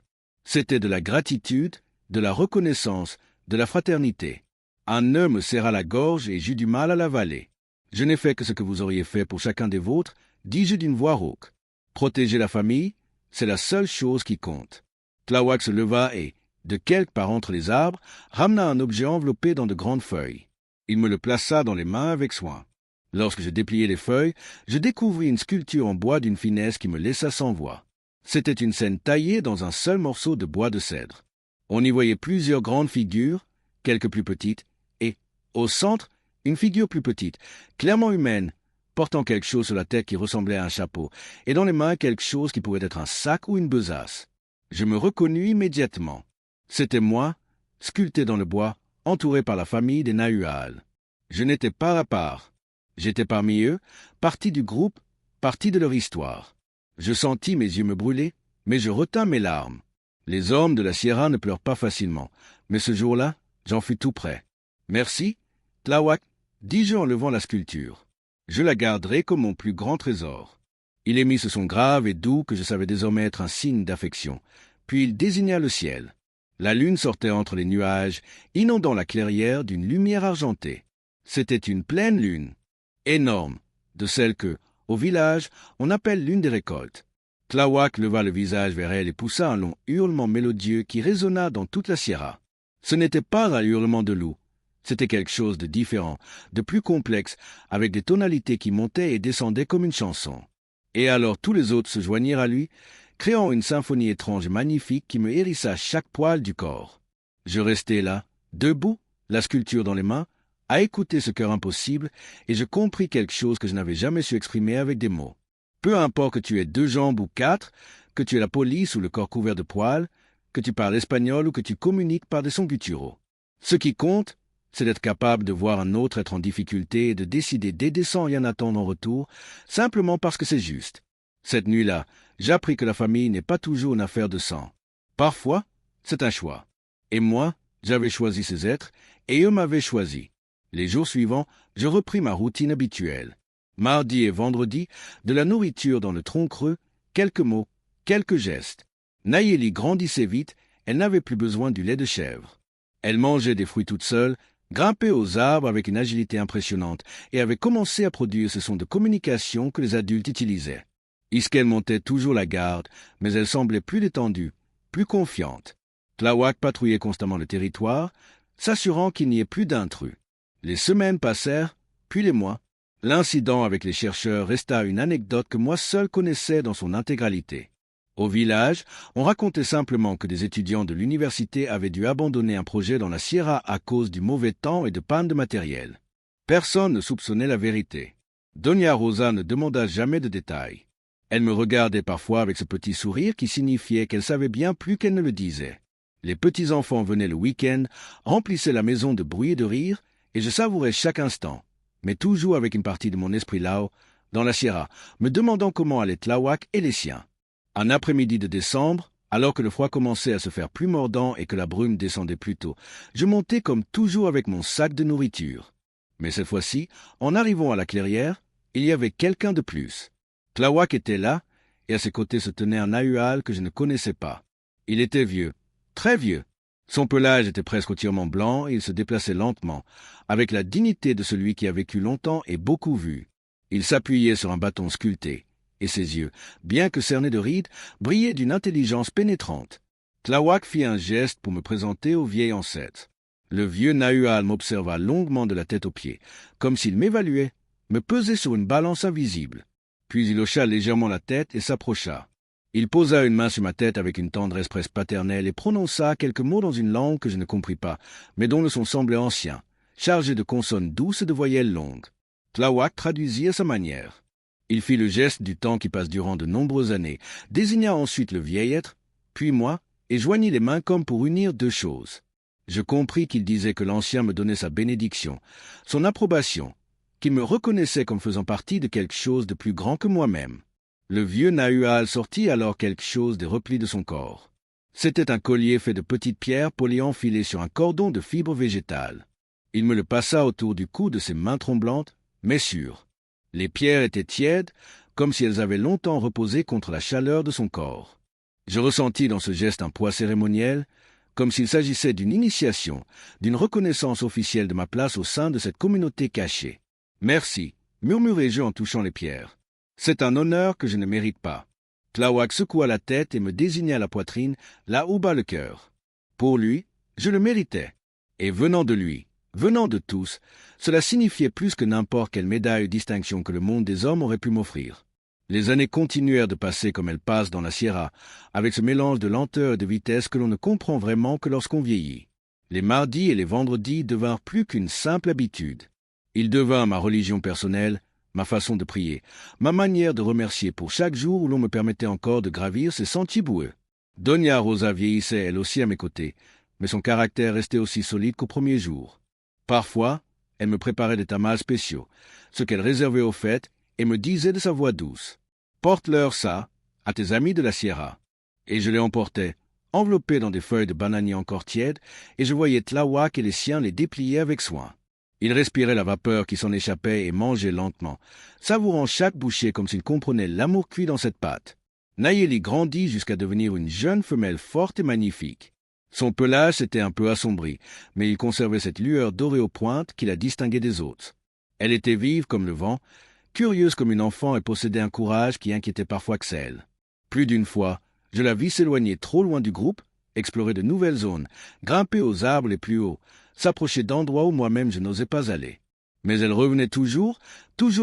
C'était de la gratitude, de la reconnaissance, de la fraternité. Un nœud me serra la gorge et j'eus du mal à l'avaler. Je n'ai fait que ce que vous auriez fait pour chacun des vôtres, dis-je d'une voix rauque. Protéger la famille, c'est la seule chose qui compte. Tláhuac se leva et, de quelque part entre les arbres, ramena un objet enveloppé dans de grandes feuilles. Il me le plaça dans les mains avec soin. Lorsque je dépliai les feuilles, je découvris une sculpture en bois d'une finesse qui me laissa sans voix. C'était une scène taillée dans un seul morceau de bois de cèdre. On y voyait plusieurs grandes figures, quelques plus petites, et, au centre, une figure plus petite, clairement humaine, portant quelque chose sur la tête qui ressemblait à un chapeau, et dans les mains quelque chose qui pouvait être un sac ou une besace. Je me reconnus immédiatement. C'était moi, sculpté dans le bois, entouré par la famille des Nahual. Je n'étais pas à part. J'étais parmi eux, partie du groupe, partie de leur histoire. Je sentis mes yeux me brûler, mais je retins mes larmes. Les hommes de la Sierra ne pleurent pas facilement, mais ce jour-là, j'en fus tout près. « Merci, Tláhuac » dis-je en levant la sculpture. Je la garderai comme mon plus grand trésor. Il émit ce son grave et doux que je savais désormais être un signe d'affection, puis il désigna le ciel. La lune sortait entre les nuages, inondant la clairière d'une lumière argentée. C'était une pleine lune, énorme, de celle que, au village, on appelle lune des récoltes. Tláhuac leva le visage vers elle et poussa un long hurlement mélodieux qui résonna dans toute la Sierra. Ce n'était pas un hurlement de loup, c'était quelque chose de différent, de plus complexe, avec des tonalités qui montaient et descendaient comme une chanson. Et alors tous les autres se joignirent à lui, créant une symphonie étrange et magnifique qui me hérissa chaque poil du corps. Je restai là, debout, la sculpture dans les mains, à écouter ce chœur impossible, et je compris quelque chose que je n'avais jamais su exprimer avec des mots. Peu importe que tu aies 2 jambes ou 4, que tu aies la police ou le corps couvert de poils, que tu parles espagnol ou que tu communiques par des sons gutturaux. Ce qui compte, c'est d'être capable de voir un autre être en difficulté et de décider d'aider sans rien attendre en retour, simplement parce que c'est juste. Cette nuit-là, j'appris que la famille n'est pas toujours une affaire de sang. Parfois, c'est un choix. Et moi, j'avais choisi ces êtres, et eux m'avaient choisi. Les jours suivants, je repris ma routine habituelle. Mardi et vendredi, de la nourriture dans le tronc creux, quelques mots, quelques gestes. Nayeli grandissait vite, elle n'avait plus besoin du lait de chèvre. Elle mangeait des fruits toute seule, grimpait aux arbres avec une agilité impressionnante et avait commencé à produire ce son de communication que les adultes utilisaient. Iskel montait toujours la garde, mais elle semblait plus détendue, plus confiante. Tlawak patrouillait constamment le territoire, s'assurant qu'il n'y ait plus d'intrus. Les semaines passèrent, puis les mois. L'incident avec les chercheurs resta une anecdote que moi seul connaissais dans son intégralité. Au village, on racontait simplement que des étudiants de l'université avaient dû abandonner un projet dans la Sierra à cause du mauvais temps et de panne de matériel. Personne ne soupçonnait la vérité. Doña Rosa ne demanda jamais de détails. Elle me regardait parfois avec ce petit sourire qui signifiait qu'elle savait bien plus qu'elle ne le disait. Les petits-enfants venaient le week-end, remplissaient la maison de bruit et de rire, et je savourais chaque instant, mais toujours avec une partie de mon esprit là-haut, dans la Sierra, me demandant comment allaient Tlawak et les siens. Un après-midi de décembre, alors que le froid commençait à se faire plus mordant et que la brume descendait plus tôt, je montais comme toujours avec mon sac de nourriture. Mais cette fois-ci, en arrivant à la clairière, il y avait quelqu'un de plus. Tlawak était là, et à ses côtés se tenait un Nahual que je ne connaissais pas. Il était vieux, très vieux. Son pelage était presque entièrement blanc et il se déplaçait lentement, avec la dignité de celui qui a vécu longtemps et beaucoup vu. Il s'appuyait sur un bâton sculpté, et ses yeux, bien que cernés de rides, brillaient d'une intelligence pénétrante. Tlawak fit un geste pour me présenter au vieil ancêtre. Le vieux Nahual m'observa longuement de la tête aux pieds, comme s'il m'évaluait, me pesait sur une balance invisible. Puis il hocha légèrement la tête et s'approcha. Il posa une main sur ma tête avec une tendresse presque paternelle et prononça quelques mots dans une langue que je ne compris pas, mais dont le son semblait ancien, chargé de consonnes douces et de voyelles longues. Tlawak traduisit à sa manière. Il fit le geste du temps qui passe durant de nombreuses années, désigna ensuite le vieil être, puis moi, et joignit les mains comme pour unir deux choses. Je compris qu'il disait que l'ancien me donnait sa bénédiction, son approbation, qu'il me reconnaissait comme faisant partie de quelque chose de plus grand que moi-même. Le vieux Nahual sortit alors quelque chose des replis de son corps. C'était un collier fait de petites pierres polies enfilées sur un cordon de fibres végétales. Il me le passa autour du cou de ses mains tremblantes, mais sûres. Les pierres étaient tièdes, comme si elles avaient longtemps reposé contre la chaleur de son corps. Je ressentis dans ce geste un poids cérémoniel, comme s'il s'agissait d'une initiation, d'une reconnaissance officielle de ma place au sein de cette communauté cachée. « Merci », murmurai-je en touchant les pierres. « C'est un honneur que je ne mérite pas. » Tlawak secoua la tête et me désigna la poitrine, là où bat le cœur. Pour lui, je le méritais. Et venant de lui, venant de tous, cela signifiait plus que n'importe quelle médaille ou distinction que le monde des hommes aurait pu m'offrir. Les années continuèrent de passer comme elles passent dans la Sierra, avec ce mélange de lenteur et de vitesse que l'on ne comprend vraiment que lorsqu'on vieillit. Les mardis et les vendredis devinrent plus qu'une simple habitude. Ils devinrent ma religion personnelle, ma façon de prier, ma manière de remercier pour chaque jour où l'on me permettait encore de gravir ces sentiers boueux. Doña Rosa vieillissait elle aussi à mes côtés, mais son caractère restait aussi solide qu'au premier jour. Parfois, elle me préparait des tamals spéciaux, ce qu'elle réservait aux fêtes, et me disait de sa voix douce, « Porte-leur ça, à tes amis de la Sierra. » Et je les emportais, enveloppés dans des feuilles de bananier encore tièdes, et je voyais Tlawak et les siens les déplier avec soin. Ils respiraient la vapeur qui s'en échappait et mangeaient lentement, savourant chaque bouchée comme s'ils comprenaient l'amour cuit dans cette pâte. Nayeli grandit jusqu'à devenir une jeune femelle forte et magnifique. Son pelage s'était un peu assombri, mais il conservait cette lueur dorée aux pointes qui la distinguait des autres. Elle était vive comme le vent, curieuse comme une enfant et possédait un courage qui inquiétait parfois Xel. Plus d'une fois, je la vis s'éloigner trop loin du groupe, explorer de nouvelles zones, grimper aux arbres les plus hauts, s'approcher d'endroits où moi-même je n'osais pas aller. Mais elle revenait toujours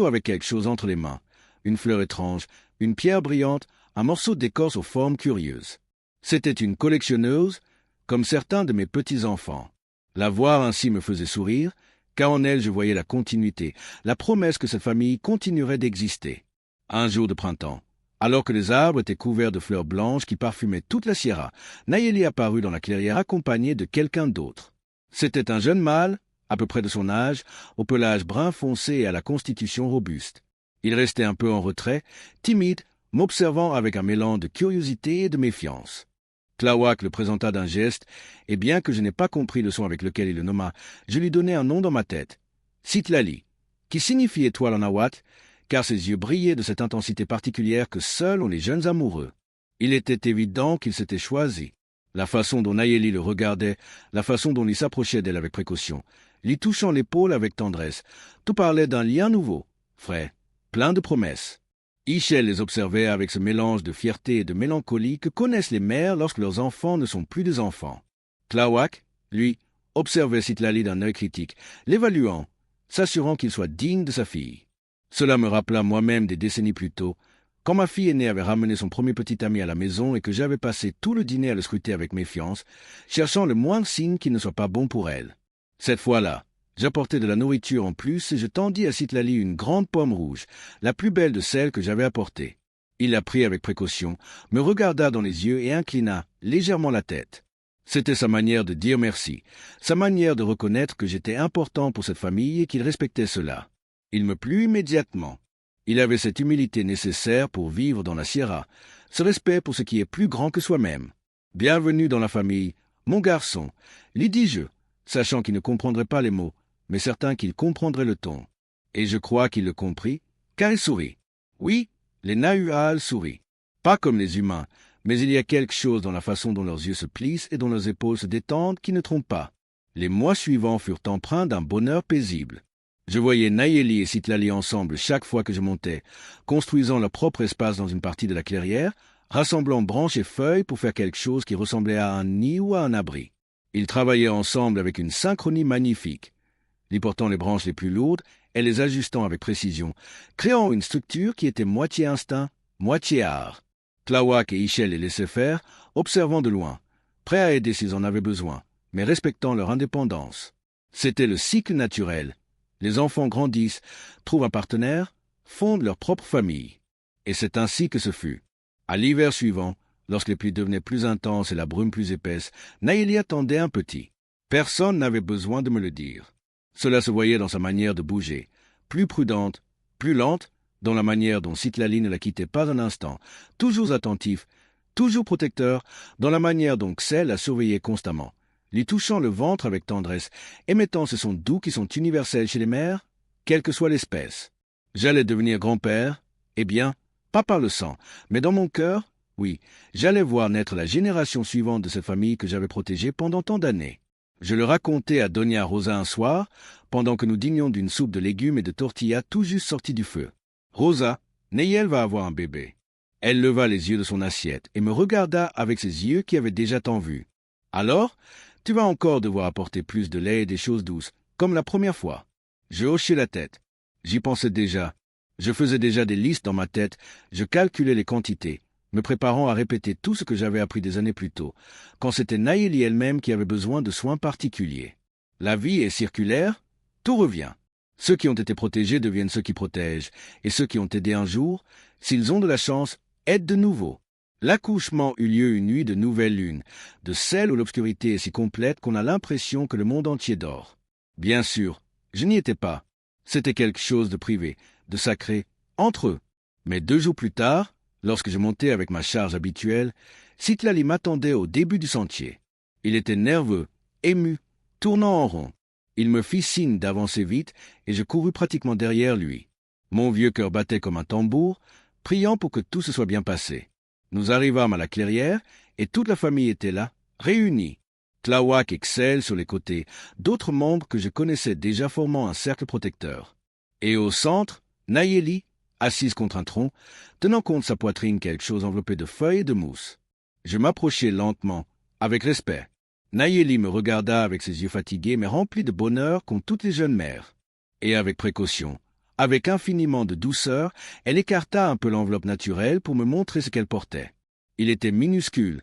avec quelque chose entre les mains, une fleur étrange, une pierre brillante, un morceau d'écorce aux formes curieuses. C'était une collectionneuse, comme certains de mes petits-enfants. La voir ainsi me faisait sourire, car en elle je voyais la continuité, la promesse que cette famille continuerait d'exister. Un jour de printemps, alors que les arbres étaient couverts de fleurs blanches qui parfumaient toute la Sierra, Nayeli apparut dans la clairière accompagnée de quelqu'un d'autre. C'était un jeune mâle, à peu près de son âge, au pelage brun foncé et à la constitution robuste. Il restait un peu en retrait, timide, m'observant avec un mélange de curiosité et de méfiance. Tlawak le présenta d'un geste, et bien que je n'ai pas compris le son avec lequel il le nomma, je lui donnai un nom dans ma tête, Citlali, qui signifie étoile en nahuatl, car ses yeux brillaient de cette intensité particulière que seuls ont les jeunes amoureux. Il était évident qu'il s'était choisi. La façon dont Nayeli le regardait, la façon dont il s'approchait d'elle avec précaution, lui touchant l'épaule avec tendresse, tout parlait d'un lien nouveau, frais, plein de promesses. Ishel les observait avec ce mélange de fierté et de mélancolie que connaissent les mères lorsque leurs enfants ne sont plus des enfants. Tlawak, lui, observait Citlali d'un œil critique, l'évaluant, s'assurant qu'il soit digne de sa fille. Cela me rappela moi-même des décennies plus tôt, quand ma fille aînée avait ramené son premier petit ami à la maison et que j'avais passé tout le dîner à le scruter avec méfiance, cherchant le moindre signe qui ne soit pas bon pour elle. Cette fois-là, j'apportai de la nourriture en plus et je tendis à Citlali une grande pomme rouge, la plus belle de celles que j'avais apportées. Il la prit avec précaution, me regarda dans les yeux et inclina légèrement la tête. C'était sa manière de dire merci, sa manière de reconnaître que j'étais important pour cette famille et qu'il respectait cela. Il me plut immédiatement. Il avait cette humilité nécessaire pour vivre dans la Sierra, ce respect pour ce qui est plus grand que soi-même. Bienvenue dans la famille, mon garçon, lui dis-je, sachant qu'il ne comprendrait pas les mots, mais certain qu'il comprendrait le ton. Et je crois qu'il le comprit, car il sourit. Oui, les Nahual sourient. Pas comme les humains, mais il y a quelque chose dans la façon dont leurs yeux se plissent et dont leurs épaules se détendent qui ne trompe pas. Les mois suivants furent empreints d'un bonheur paisible. Je voyais Nayeli et Citlali ensemble chaque fois que je montais, construisant leur propre espace dans une partie de la clairière, rassemblant branches et feuilles pour faire quelque chose qui ressemblait à un nid ou à un abri. Ils travaillaient ensemble avec une synchronie magnifique, lui portant les branches les plus lourdes et les ajustant avec précision, créant une structure qui était moitié instinct, moitié art. Tlawak et Ishel les laissaient faire, observant de loin, prêts à aider s'ils en avaient besoin, mais respectant leur indépendance. C'était le cycle naturel. Les enfants grandissent, trouvent un partenaire, fondent leur propre famille. Et c'est ainsi que ce fut. À l'hiver suivant, lorsque les pluies devenaient plus intenses et la brume plus épaisse, Nayeli attendait un petit. Personne n'avait besoin de me le dire. Cela se voyait dans sa manière de bouger, plus prudente, plus lente, dans la manière dont Citlali ne la quittait pas un instant, toujours attentif, toujours protecteur, dans la manière dont Xel la surveillait constamment, lui touchant le ventre avec tendresse, émettant ce son doux qui sont universels chez les mères, quelle que soit l'espèce. J'allais devenir grand-père, eh bien, pas par le sang, mais dans mon cœur, oui, j'allais voir naître la génération suivante de cette famille que j'avais protégée pendant tant d'années. Je le racontai à Doña Rosa un soir, pendant que nous dînions d'une soupe de légumes et de tortillas tout juste sortis du feu. Rosa, Neyel va avoir un bébé. Elle leva les yeux de son assiette et me regarda avec ses yeux qui avaient déjà tant vu. Alors, tu vas encore devoir apporter plus de lait et des choses douces, comme la première fois. Je hochai la tête. J'y pensais déjà. Je faisais déjà des listes dans ma tête, je calculais les quantités, me préparant à répéter tout ce que j'avais appris des années plus tôt, quand c'était Nayeli elle-même qui avait besoin de soins particuliers. La vie est circulaire, tout revient. Ceux qui ont été protégés deviennent ceux qui protègent, et ceux qui ont aidé un jour, s'ils ont de la chance, aident de nouveau. L'accouchement eut lieu une nuit de nouvelle lune, de celle où l'obscurité est si complète qu'on a l'impression que le monde entier dort. Bien sûr, je n'y étais pas. C'était quelque chose de privé, de sacré, entre eux. Mais 2 jours plus tard, lorsque je montais avec ma charge habituelle, Citlali m'attendait au début du sentier. Il était nerveux, ému, tournant en rond. Il me fit signe d'avancer vite et je courus pratiquement derrière lui. Mon vieux cœur battait comme un tambour, priant pour que tout se soit bien passé. Nous arrivâmes à la clairière et toute la famille était là, réunie. Tlawak et Xel sur les côtés, d'autres membres que je connaissais déjà formant un cercle protecteur. Et au centre, Nayeli, assise contre un tronc, tenant contre sa poitrine quelque chose enveloppé de feuilles et de mousse. Je m'approchai lentement, avec respect. Nayeli me regarda avec ses yeux fatigués mais remplis de bonheur comme toutes les jeunes mères. Et avec précaution, avec infiniment de douceur, elle écarta un peu l'enveloppe naturelle pour me montrer ce qu'elle portait. Il était minuscule,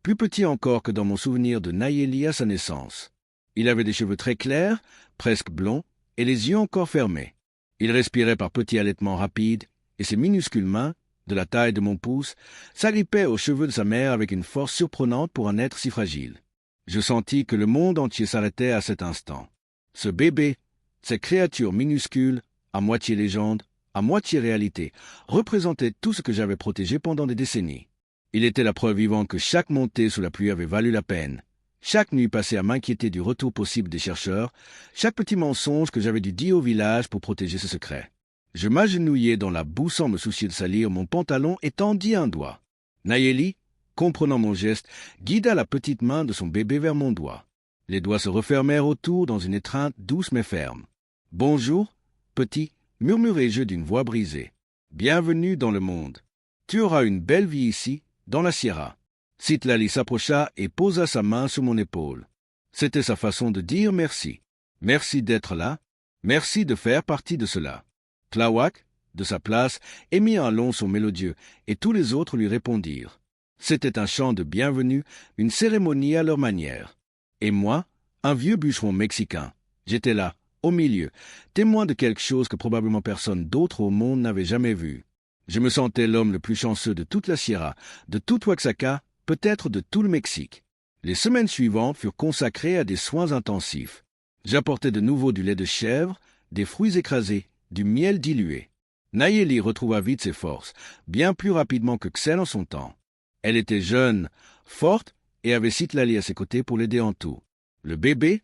plus petit encore que dans mon souvenir de Nayeli à sa naissance. Il avait des cheveux très clairs, presque blonds, et les yeux encore fermés. Il respirait par petits halètements rapides, et ses minuscules mains, de la taille de mon pouce, s'agrippaient aux cheveux de sa mère avec une force surprenante pour un être si fragile. Je sentis que le monde entier s'arrêtait à cet instant. Ce bébé, cette créature minuscule, à moitié légende, à moitié réalité, représentait tout ce que j'avais protégé pendant des décennies. Il était la preuve vivante que chaque montée sous la pluie avait valu la peine. Chaque nuit passée à m'inquiéter du retour possible des chercheurs, chaque petit mensonge que j'avais dû dire au village pour protéger ce secret. Je m'agenouillai dans la boue sans me soucier de salir mon pantalon et tendis un doigt. Nayeli, comprenant mon geste, guida la petite main de son bébé vers mon doigt. Les doigts se refermèrent autour dans une étreinte douce mais ferme. « Bonjour, petit » murmurai-je d'une voix brisée. « Bienvenue dans le monde. Tu auras une belle vie ici, dans la Sierra. » Citlali s'approcha et posa sa main sur mon épaule. C'était sa façon de dire merci. Merci d'être là. Merci de faire partie de cela. Tlawak, de sa place, émit un long son mélodieux, et tous les autres lui répondirent. C'était un chant de bienvenue, une cérémonie à leur manière. Et moi, un vieux bûcheron mexicain, j'étais là, au milieu, témoin de quelque chose que probablement personne d'autre au monde n'avait jamais vu. Je me sentais l'homme le plus chanceux de toute la Sierra, de tout Oaxaca, peut-être de tout le Mexique. Les semaines suivantes furent consacrées à des soins intensifs. J'apportais de nouveau du lait de chèvre, des fruits écrasés, du miel dilué. Nayeli retrouva vite ses forces, bien plus rapidement que Xel en son temps. Elle était jeune, forte, et avait Citlali à ses côtés pour l'aider en tout. Le bébé,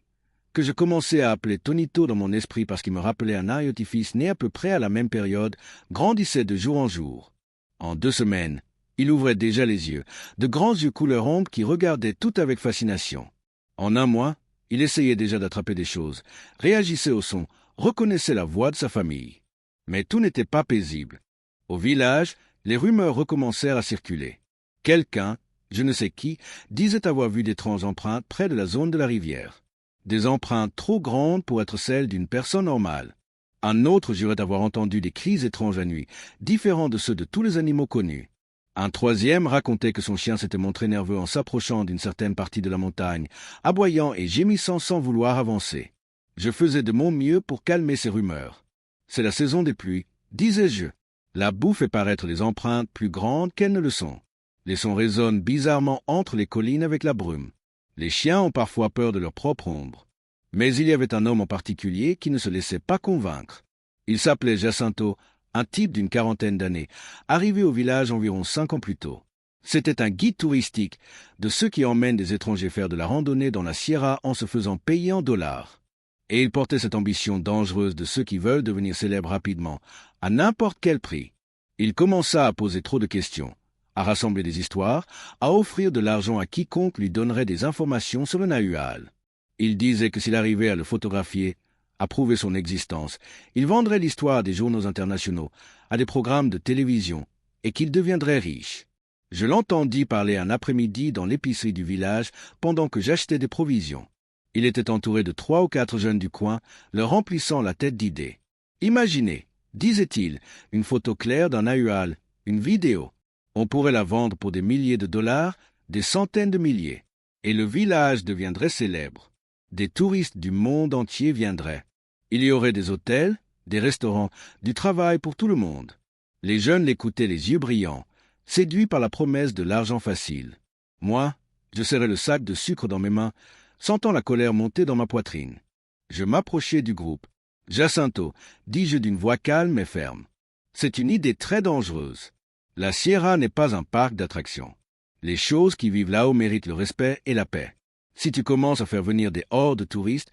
que je commençais à appeler Tonito dans mon esprit parce qu'il me rappelait un ariotifice né à peu près à la même période, grandissait de jour en jour. En 2 semaines, il ouvrait déjà les yeux, de grands yeux couleur ombre qui regardaient tout avec fascination. En 1 mois, il essayait déjà d'attraper des choses, réagissait au son, reconnaissait la voix de sa famille. Mais tout n'était pas paisible. Au village, les rumeurs recommencèrent à circuler. Quelqu'un, je ne sais qui, disait avoir vu d'étranges empreintes près de la zone de la rivière. Des empreintes trop grandes pour être celles d'une personne normale. Un autre jurait avoir entendu des cris étranges la nuit, différents de ceux de tous les animaux connus. Un troisième racontait que son chien s'était montré nerveux en s'approchant d'une certaine partie de la montagne, aboyant et gémissant sans vouloir avancer. Je faisais de mon mieux pour calmer ces rumeurs. C'est la saison des pluies, disais-je. La boue fait paraître les empreintes plus grandes qu'elles ne le sont. Les sons résonnent bizarrement entre les collines avec la brume. Les chiens ont parfois peur de leur propre ombre. Mais il y avait un homme en particulier qui ne se laissait pas convaincre. Il s'appelait Jacinto, un type d'une 40aine d'années, arrivé au village environ 5 ans plus tôt. C'était un guide touristique, de ceux qui emmènent des étrangers faire de la randonnée dans la Sierra en se faisant payer en dollars. Et il portait cette ambition dangereuse de ceux qui veulent devenir célèbres rapidement, à n'importe quel prix. Il commença à poser trop de questions, à rassembler des histoires, à offrir de l'argent à quiconque lui donnerait des informations sur le Nahual. Il disait que s'il arrivait à le photographier, à prouver son existence, il vendrait l'histoire à des journaux internationaux, à des programmes de télévision, et qu'il deviendrait riche. Je l'entendis parler un après-midi dans l'épicerie du village pendant que j'achetais des provisions. Il était entouré de 3 ou 4 jeunes du coin, leur remplissant la tête d'idées. Imaginez, disait-il, une photo claire d'un Nahual, une vidéo. On pourrait la vendre pour des milliers de dollars, des centaines de milliers. Et le village deviendrait célèbre. Des touristes du monde entier viendraient. Il y aurait des hôtels, des restaurants, du travail pour tout le monde. Les jeunes l'écoutaient les yeux brillants, séduits par la promesse de l'argent facile. Moi, je serrais le sac de sucre dans mes mains, sentant la colère monter dans ma poitrine. Je m'approchai du groupe. « Jacinto, dis-je d'une voix calme et ferme. C'est une idée très dangereuse. La Sierra n'est pas un parc d'attractions. Les choses qui vivent là-haut méritent le respect et la paix. Si tu commences à faire venir des hordes de touristes,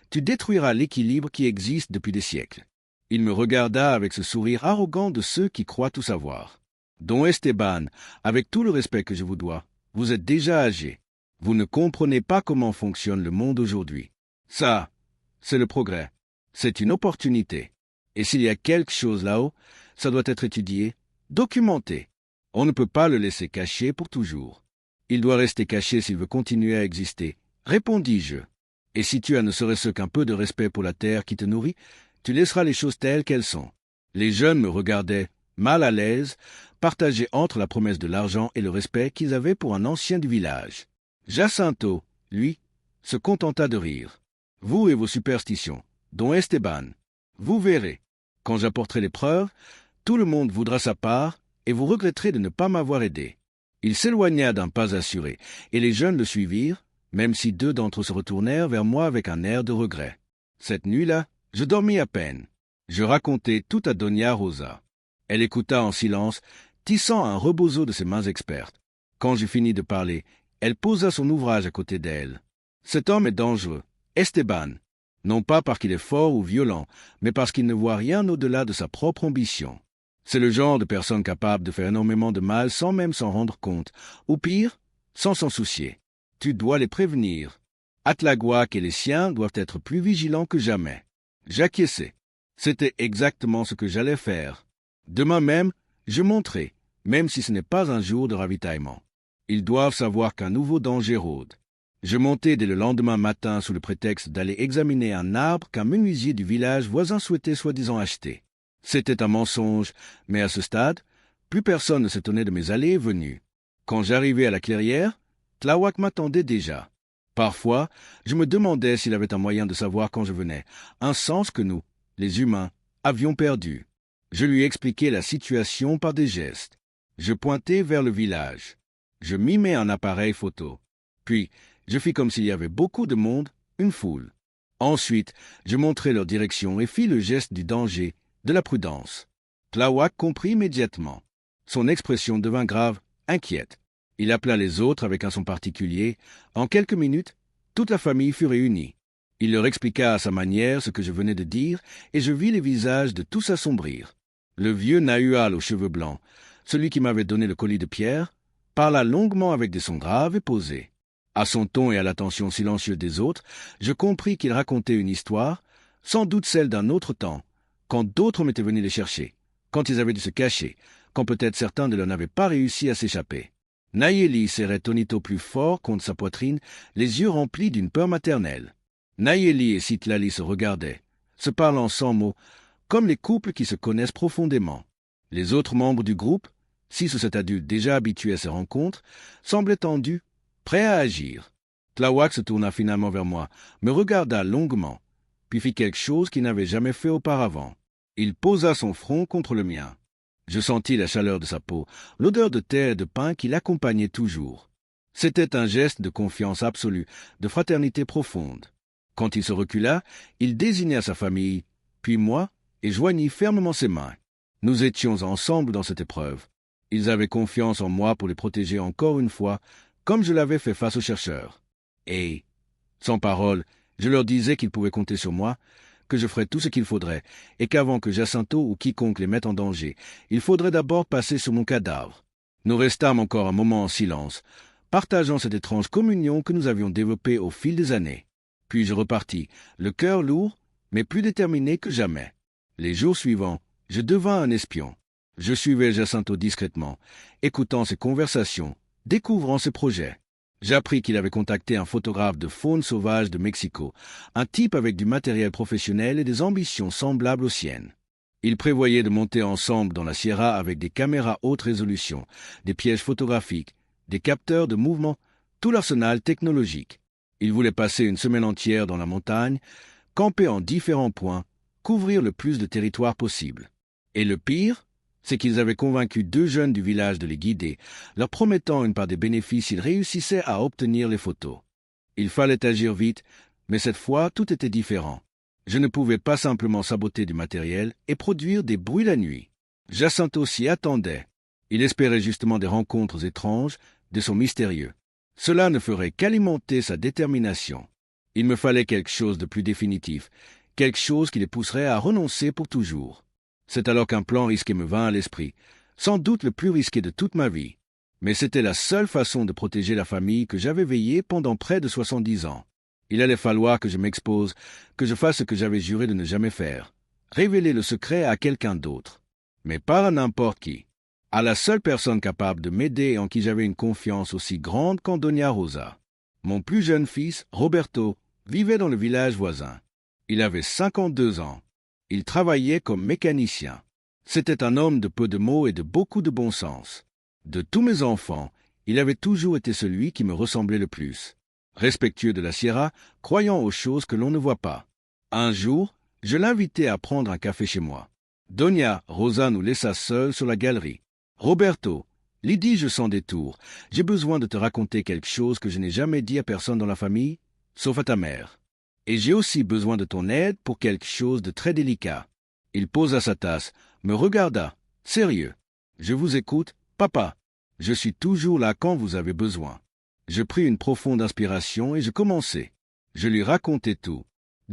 tu détruiras l'équilibre qui existe depuis des siècles. » Il me regarda avec ce sourire arrogant de ceux qui croient tout savoir. « Don Esteban, avec tout le respect que je vous dois, vous êtes déjà âgé. Vous ne comprenez pas comment fonctionne le monde aujourd'hui. Ça, c'est le progrès. C'est une opportunité. Et s'il y a quelque chose là-haut, ça doit être étudié, documenté. On ne peut pas le laisser caché pour toujours. Il doit rester caché s'il veut continuer à exister, répondis-je. Et si tu as ne serait-ce qu'un peu de respect pour la terre qui te nourrit, tu laisseras les choses telles qu'elles sont. » Les jeunes me regardaient, mal à l'aise, partagés entre la promesse de l'argent et le respect qu'ils avaient pour un ancien du village. Jacinto, lui, se contenta de rire. « Vous et vos superstitions, Don Esteban, vous verrez. Quand j'apporterai les preuves, tout le monde voudra sa part et vous regretterez de ne pas m'avoir aidé. » Il s'éloigna d'un pas assuré, et les jeunes le suivirent, même si 2 d'entre eux se retournèrent vers moi avec un air de regret. Cette nuit-là, je dormis à peine. Je racontai tout à Doña Rosa. Elle écouta en silence, tissant un rebozo de ses mains expertes. Quand j'eus fini de parler, elle posa son ouvrage à côté d'elle. « Cet homme est dangereux. Esteban. Non pas parce qu'il est fort ou violent, mais parce qu'il ne voit rien au-delà de sa propre ambition. C'est le genre de personne capable de faire énormément de mal sans même s'en rendre compte, ou pire, sans s'en soucier. Tu dois les prévenir. Atlagouac et les siens doivent être plus vigilants que jamais. J'acquiesçai. C'était exactement ce que j'allais faire. Demain même, je monterai, même si ce n'est pas un jour de ravitaillement. Ils doivent savoir qu'un nouveau danger rôde. Je montai dès le lendemain matin sous le prétexte d'aller examiner un arbre qu'un menuisier du village voisin souhaitait soi-disant acheter. C'était un mensonge, mais à ce stade, plus personne ne s'étonnait de mes allées et venues. Quand j'arrivai à la clairière, Tláhuac m'attendait déjà. Parfois, je me demandais s'il avait un moyen de savoir quand je venais, un sens que nous, les humains, avions perdu. Je lui expliquai la situation par des gestes. Je pointai vers le village. Je mimais un appareil photo. Puis, je fis comme s'il y avait beaucoup de monde, une foule. Ensuite, je montrai leur direction et fis le geste du danger, de la prudence. Tláhuac comprit immédiatement. Son expression devint grave, inquiète. Il appela les autres avec un son particulier. En quelques minutes, toute la famille fut réunie. Il leur expliqua à sa manière ce que je venais de dire, et je vis les visages de tous s'assombrir. Le vieux Nahual aux cheveux blancs, celui qui m'avait donné le collier de pierre, parla longuement avec des sons graves et posés. À son ton et à l'attention silencieuse des autres, je compris qu'il racontait une histoire, sans doute celle d'un autre temps, quand d'autres m'étaient venus les chercher, quand ils avaient dû se cacher, quand peut-être certains ne leur n'avaient pas réussi à s'échapper. Nayeli serrait Tonito plus fort contre sa poitrine, les yeux remplis d'une peur maternelle. Nayeli et Citlali se regardaient, se parlant sans mots, comme les couples qui se connaissent profondément. Les autres membres du groupe, 6 ou 7 adultes déjà habitués à ces rencontres, semblaient tendus, prêts à agir. Tláhuac se tourna finalement vers moi, me regarda longuement, puis fit quelque chose qu'il n'avait jamais fait auparavant. Il posa son front contre le mien. Je sentis la chaleur de sa peau, l'odeur de terre et de pain qui l'accompagnait toujours. C'était un geste de confiance absolue, de fraternité profonde. Quand il se recula, il désigna sa famille, puis moi, et joignit fermement ses mains. Nous étions ensemble dans cette épreuve. Ils avaient confiance en moi pour les protéger encore une fois, comme je l'avais fait face aux chercheurs. Et, sans parole, je leur disais qu'ils pouvaient compter sur moi, que je ferais tout ce qu'il faudrait, et qu'avant que Jacinto ou quiconque les mette en danger, il faudrait d'abord passer sur mon cadavre. Nous restâmes encore un moment en silence, partageant cette étrange communion que nous avions développée au fil des années. Puis je repartis, le cœur lourd, mais plus déterminé que jamais. Les jours suivants, je devins un espion. Je suivais Jacinto discrètement, écoutant ses conversations, découvrant ses projets. J'appris qu'il avait contacté un photographe de faune sauvage de Mexico, un type avec du matériel professionnel et des ambitions semblables aux siennes. Ils prévoyaient de monter ensemble dans la Sierra avec des caméras haute résolution, des pièges photographiques, des capteurs de mouvement, tout l'arsenal technologique. Ils voulaient passer une semaine entière dans la montagne, camper en différents points, couvrir le plus de territoire possible. Et le pire, c'est qu'ils avaient convaincu 2 jeunes du village de les guider, leur promettant une part des bénéfices s'ils réussissaient à obtenir les photos. Il fallait agir vite, mais cette fois tout était différent. Je ne pouvais pas simplement saboter du matériel et produire des bruits la nuit. Jacinto s'y attendait. Il espérait justement des rencontres étranges, des sons mystérieux. Cela ne ferait qu'alimenter sa détermination. Il me fallait quelque chose de plus définitif, quelque chose qui les pousserait à renoncer pour toujours. C'est alors qu'un plan risqué me vint à l'esprit, sans doute le plus risqué de toute ma vie. Mais c'était la seule façon de protéger la famille que j'avais veillée pendant près de 70 ans. Il allait falloir que je m'expose, que je fasse ce que j'avais juré de ne jamais faire, révéler le secret à quelqu'un d'autre. Mais pas à n'importe qui. À la seule personne capable de m'aider et en qui j'avais une confiance aussi grande qu'en Doña Rosa. Mon plus jeune fils, Roberto, vivait dans le village voisin. Il avait 52 ans. Il travaillait comme mécanicien. C'était un homme de peu de mots et de beaucoup de bon sens. De tous mes enfants, il avait toujours été celui qui me ressemblait le plus. Respectueux de la Sierra, croyant aux choses que l'on ne voit pas. Un jour, je l'invitai à prendre un café chez moi. Doña Rosa nous laissa seuls sur la galerie. « Roberto, Lydie, sans détour, j'ai besoin de te raconter quelque chose que je n'ai jamais dit à personne dans la famille, sauf à ta mère. Et j'ai aussi besoin de ton aide pour quelque chose de très délicat. » Il posa sa tasse, me regarda, sérieux. « Je vous écoute, papa. Je suis toujours là quand vous avez besoin. » Je pris une profonde inspiration et je commençai. Je lui racontai tout.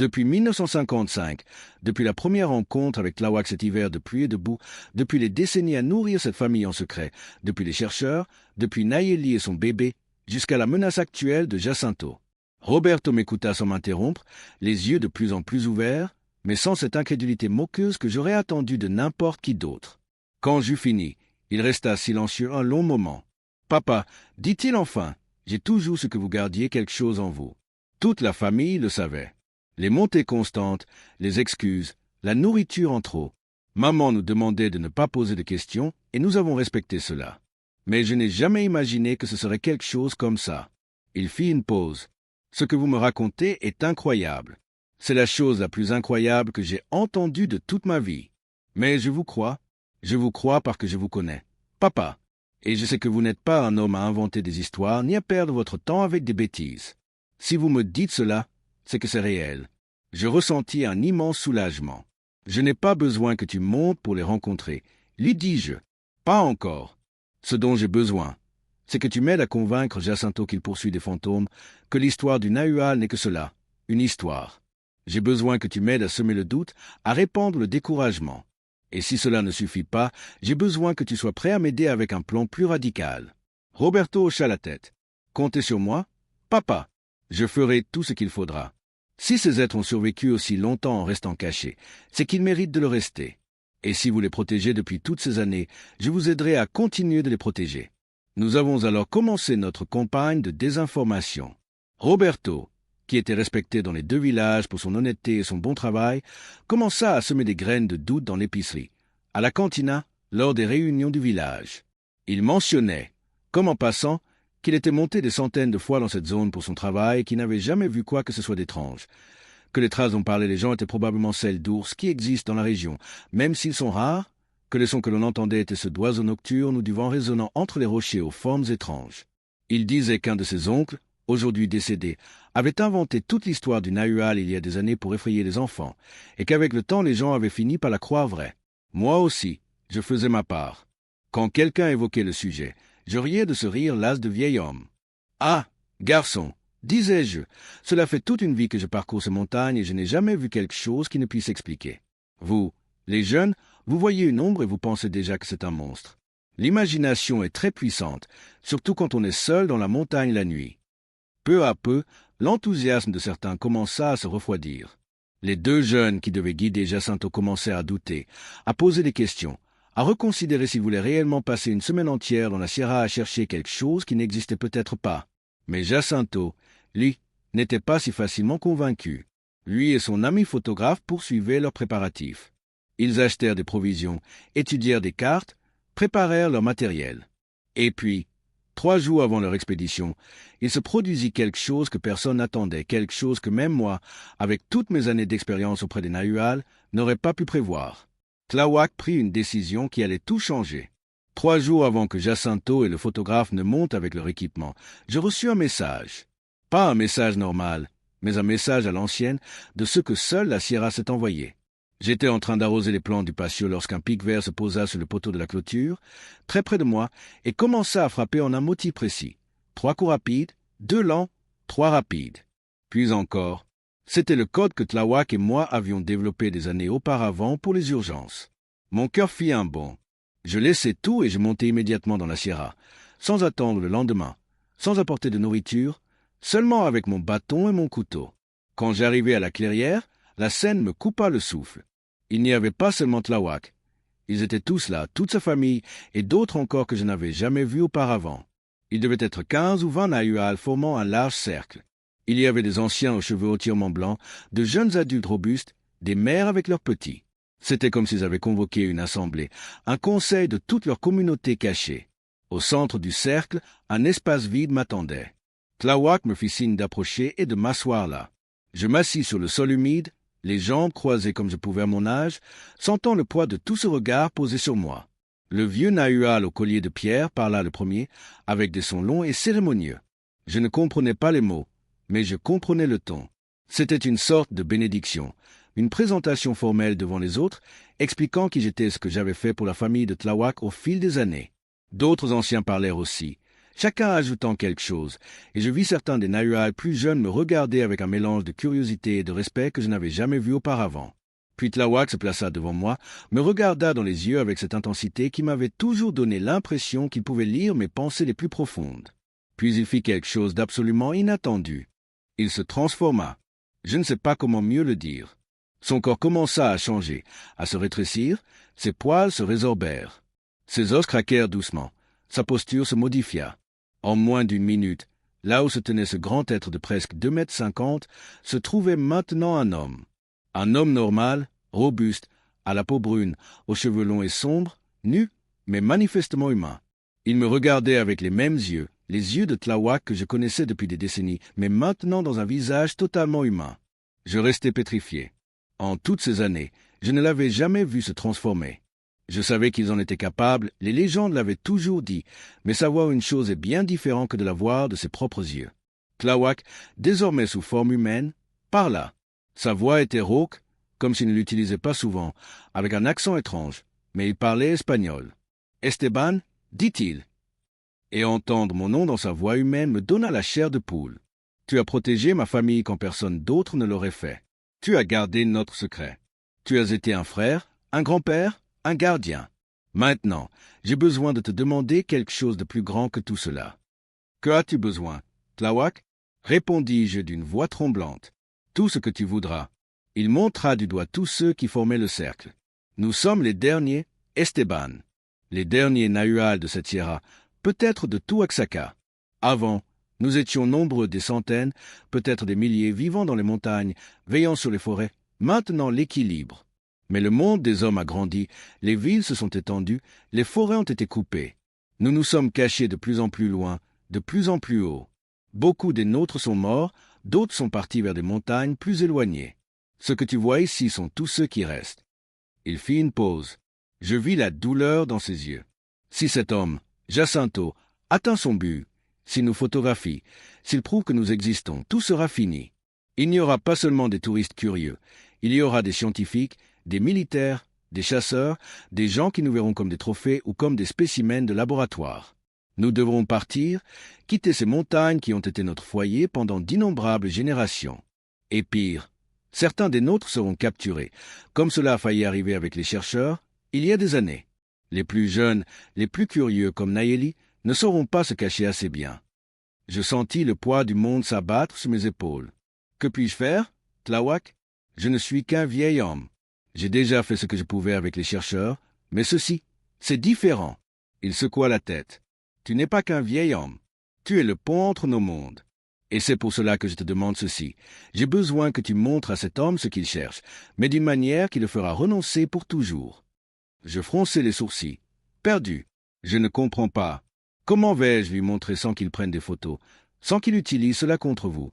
Depuis 1955, depuis la première rencontre avec Tláhuac cet hiver de pluie et de boue, depuis les décennies à nourrir cette famille en secret, depuis les chercheurs, depuis Nayeli et son bébé, jusqu'à la menace actuelle de Jacinto. Roberto m'écouta sans m'interrompre, les yeux de plus en plus ouverts, mais sans cette incrédulité moqueuse que j'aurais attendue de n'importe qui d'autre. Quand j'eus fini, il resta silencieux un long moment. « Papa, dit-il enfin, j'ai toujours ce que vous gardiez quelque chose en vous. » Toute la famille le savait. Les montées constantes, les excuses, la nourriture en trop. Maman nous demandait de ne pas poser de questions, et nous avons respecté cela. Mais je n'ai jamais imaginé que ce serait quelque chose comme ça. Il fit une pause. Ce que vous me racontez est incroyable. C'est la chose la plus incroyable que j'ai entendue de toute ma vie. Mais je vous crois parce que je vous connais. Papa, et je sais que vous n'êtes pas un homme à inventer des histoires ni à perdre votre temps avec des bêtises. Si vous me dites cela, c'est que c'est réel. Je ressentis un immense soulagement. Je n'ai pas besoin que tu montes pour les rencontrer, lui dis-je. Pas encore. Ce dont j'ai besoin, c'est que tu m'aides à convaincre Jacinto qu'il poursuit des fantômes, que l'histoire du Nahual n'est que cela, une histoire. J'ai besoin que tu m'aides à semer le doute, à répandre le découragement. Et si cela ne suffit pas, j'ai besoin que tu sois prêt à m'aider avec un plan plus radical. Roberto hocha la tête. Comptez sur moi, papa. Je ferai tout ce qu'il faudra. Si ces êtres ont survécu aussi longtemps en restant cachés, c'est qu'ils méritent de le rester. Et si vous les protégez depuis toutes ces années, je vous aiderai à continuer de les protéger. Nous avons alors commencé notre campagne de désinformation. Roberto, qui était respecté dans les deux villages pour son honnêteté et son bon travail, commença à semer des graines de doute dans l'épicerie, à la cantina, lors des réunions du village. Il mentionnait, comme en passant, qu'il était monté des centaines de fois dans cette zone pour son travail et qu'il n'avait jamais vu quoi que ce soit d'étrange. Que les traces dont parlaient les gens étaient probablement celles d'ours qui existent dans la région, même s'ils sont rares, que les sons que l'on entendait étaient ceux d'oiseaux nocturnes ou du vent résonnant entre les rochers aux formes étranges. Il disait qu'un de ses oncles, aujourd'hui décédé, avait inventé toute l'histoire du Nahual il y a des années pour effrayer les enfants, et qu'avec le temps les gens avaient fini par la croire vraie. Moi aussi, je faisais ma part. Quand quelqu'un évoquait le sujet, je riais de ce rire las de vieil homme. « Ah, garçon, disais-je, cela fait toute une vie que je parcours ces montagnes et je n'ai jamais vu quelque chose qui ne puisse expliquer. Vous, les jeunes, vous voyez une ombre et vous pensez déjà que c'est un monstre. L'imagination est très puissante, surtout quand on est seul dans la montagne la nuit. » Peu à peu, l'enthousiasme de certains commença à se refroidir. Les deux jeunes qui devaient guider Jacinto commençaient à douter, à poser des questions, à reconsidérer s'ils voulaient réellement passer une semaine entière dans la Sierra à chercher quelque chose qui n'existait peut-être pas. Mais Jacinto, lui, n'était pas si facilement convaincu. Lui et son ami photographe poursuivaient leurs préparatifs. Ils achetèrent des provisions, étudièrent des cartes, préparèrent leur matériel. Et puis, 3 jours avant leur expédition, il se produisit quelque chose que personne n'attendait, quelque chose que même moi, avec toutes mes années d'expérience auprès des Nahual, n'aurais pas pu prévoir. Tláhuac prit une décision qui allait tout changer. 3 jours avant que Jacinto et le photographe ne montent avec leur équipement, je reçus un message. Pas un message normal, mais un message à l'ancienne de ce que seule la Sierra s'est envoyé. J'étais en train d'arroser les plantes du patio lorsqu'un pic vert se posa sur le poteau de la clôture, très près de moi, et commença à frapper en un motif précis. 3 coups rapides, 2 lents, 3 rapides. Puis encore. C'était le code que Tláhuac et moi avions développé des années auparavant pour les urgences. Mon cœur fit un bond. Je laissai tout et je montai immédiatement dans la Sierra, sans attendre le lendemain, sans apporter de nourriture, seulement avec mon bâton et mon couteau. Quand j'arrivai à la clairière, la scène me coupa le souffle. Il n'y avait pas seulement Tláhuac. Ils étaient tous là, toute sa famille, et d'autres encore que je n'avais jamais vus auparavant. Il devait être 15 ou 20 Nahual formant un large cercle. Il y avait des anciens aux cheveux entièrement blancs, de jeunes adultes robustes, des mères avec leurs petits. C'était comme s'ils avaient convoqué une assemblée, un conseil de toute leur communauté cachée. Au centre du cercle, un espace vide m'attendait. Tláhuac me fit signe d'approcher et de m'asseoir là. Je m'assis sur le sol humide, les jambes croisées comme je pouvais à mon âge, sentant le poids de tout ce regard posé sur moi. Le vieux Nahual au collier de pierre parla le premier, avec des sons longs et cérémonieux. Je ne comprenais pas les mots, mais je comprenais le ton. C'était une sorte de bénédiction, une présentation formelle devant les autres, expliquant qui j'étais et ce que j'avais fait pour la famille de Tláhuac au fil des années. D'autres anciens parlèrent aussi, chacun ajoutant quelque chose, et je vis certains des Nahual plus jeunes me regarder avec un mélange de curiosité et de respect que je n'avais jamais vu auparavant. Puis Tlawak se plaça devant moi, me regarda dans les yeux avec cette intensité qui m'avait toujours donné l'impression qu'il pouvait lire mes pensées les plus profondes. Puis il fit quelque chose d'absolument inattendu. Il se transforma. Je ne sais pas comment mieux le dire. Son corps commença à changer, à se rétrécir, ses poils se résorbèrent. Ses os craquèrent doucement, sa posture se modifia. En moins d'une minute, là où se tenait ce grand être de presque 2,50 m, se trouvait maintenant un homme. Un homme normal, robuste, à la peau brune, aux cheveux longs et sombres, nu, mais manifestement humain. Il me regardait avec les mêmes yeux, les yeux de Tlawak que je connaissais depuis des décennies, mais maintenant dans un visage totalement humain. Je restais pétrifié. En toutes ces années, je ne l'avais jamais vu se transformer. Je savais qu'ils en étaient capables, les légendes l'avaient toujours dit, mais savoir une chose est bien différent que de la voir de ses propres yeux. Tlawak, désormais sous forme humaine, parla. Sa voix était rauque, comme s'il ne l'utilisait pas souvent, avec un accent étrange, mais il parlait espagnol. « Esteban, dit-il. » Et entendre mon nom dans sa voix humaine me donna la chair de poule. « Tu as protégé ma famille quand personne d'autre ne l'aurait fait. Tu as gardé notre secret. Tu as été un frère, un grand-père, un gardien. Maintenant, j'ai besoin de te demander quelque chose de plus grand que tout cela. »« Que as-tu besoin, Tlawak ?» répondis-je d'une voix tremblante. « Tout ce que tu voudras. » Il montra du doigt tous ceux qui formaient le cercle. « Nous sommes les derniers, Esteban. Les derniers Nahual de cette sierra, peut-être de tout Oaxaca. Avant, nous étions nombreux, des centaines, peut-être des milliers, vivant dans les montagnes, veillant sur les forêts. Maintenant, l'équilibre. Mais le monde des hommes a grandi, les villes se sont étendues, les forêts ont été coupées. Nous nous sommes cachés de plus en plus loin, de plus en plus haut. Beaucoup des nôtres sont morts, d'autres sont partis vers des montagnes plus éloignées. Ce que tu vois ici sont tous ceux qui restent. » Il fit une pause. Je vis la douleur dans ses yeux. Si cet homme, Jacinto, atteint son but, s'il nous photographie, s'il prouve que nous existons, tout sera fini. Il n'y aura pas seulement des touristes curieux, il y aura des scientifiques, des militaires, des chasseurs, des gens qui nous verront comme des trophées ou comme des spécimens de laboratoire. Nous devrons partir, quitter ces montagnes qui ont été notre foyer pendant d'innombrables générations. Et pire, certains des nôtres seront capturés, comme cela a failli arriver avec les chercheurs il y a des années. Les plus jeunes, les plus curieux comme Nayeli, ne sauront pas se cacher assez bien. Je sentis le poids du monde s'abattre sur mes épaules. Que puis-je faire, Tlawak? Je ne suis qu'un vieil homme. J'ai déjà fait ce que je pouvais avec les chercheurs, mais ceci, c'est différent. Il secoua la tête. Tu n'es pas qu'un vieil homme. Tu es le pont entre nos mondes. Et c'est pour cela que je te demande ceci. J'ai besoin que tu montres à cet homme ce qu'il cherche, mais d'une manière qui le fera renoncer pour toujours. Je fronçai les sourcils. Perdu. Je ne comprends pas. Comment vais-je lui montrer sans qu'il prenne des photos, sans qu'il utilise cela contre vous?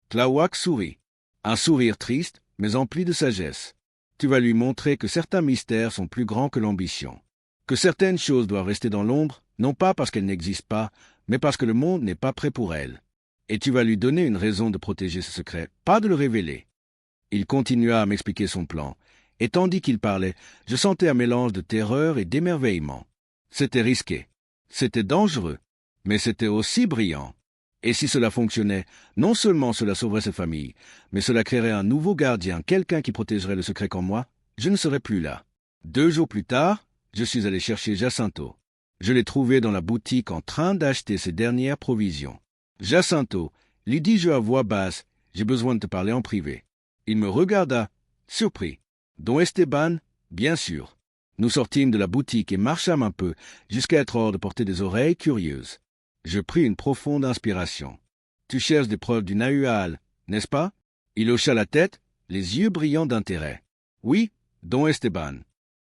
Tlawak sourit. Un sourire triste, mais empli de sagesse. Tu vas lui montrer que certains mystères sont plus grands que l'ambition. Que certaines choses doivent rester dans l'ombre, non pas parce qu'elles n'existent pas, mais parce que le monde n'est pas prêt pour elles. Et tu vas lui donner une raison de protéger ce secret, pas de le révéler. Il continua à m'expliquer son plan, et tandis qu'il parlait, je sentais un mélange de terreur et d'émerveillement. C'était risqué, c'était dangereux, mais c'était aussi brillant. Et si cela fonctionnait, non seulement cela sauverait sa famille, mais cela créerait un nouveau gardien, quelqu'un qui protégerait le secret comme moi, je ne serais plus là. 2 jours plus tard, je suis allé chercher Jacinto. Je l'ai trouvé dans la boutique en train d'acheter ses dernières provisions. « Jacinto, lui dis-je à voix basse, j'ai besoin de te parler en privé. » Il me regarda, surpris. « Don Esteban, bien sûr. » Nous sortîmes de la boutique et marchâmes un peu, jusqu'à être hors de portée des oreilles curieuses. Je pris une profonde inspiration. « Tu cherches des preuves du Nahual, n'est-ce pas ?» Il hocha la tête, les yeux brillants d'intérêt. « Oui, Don Esteban.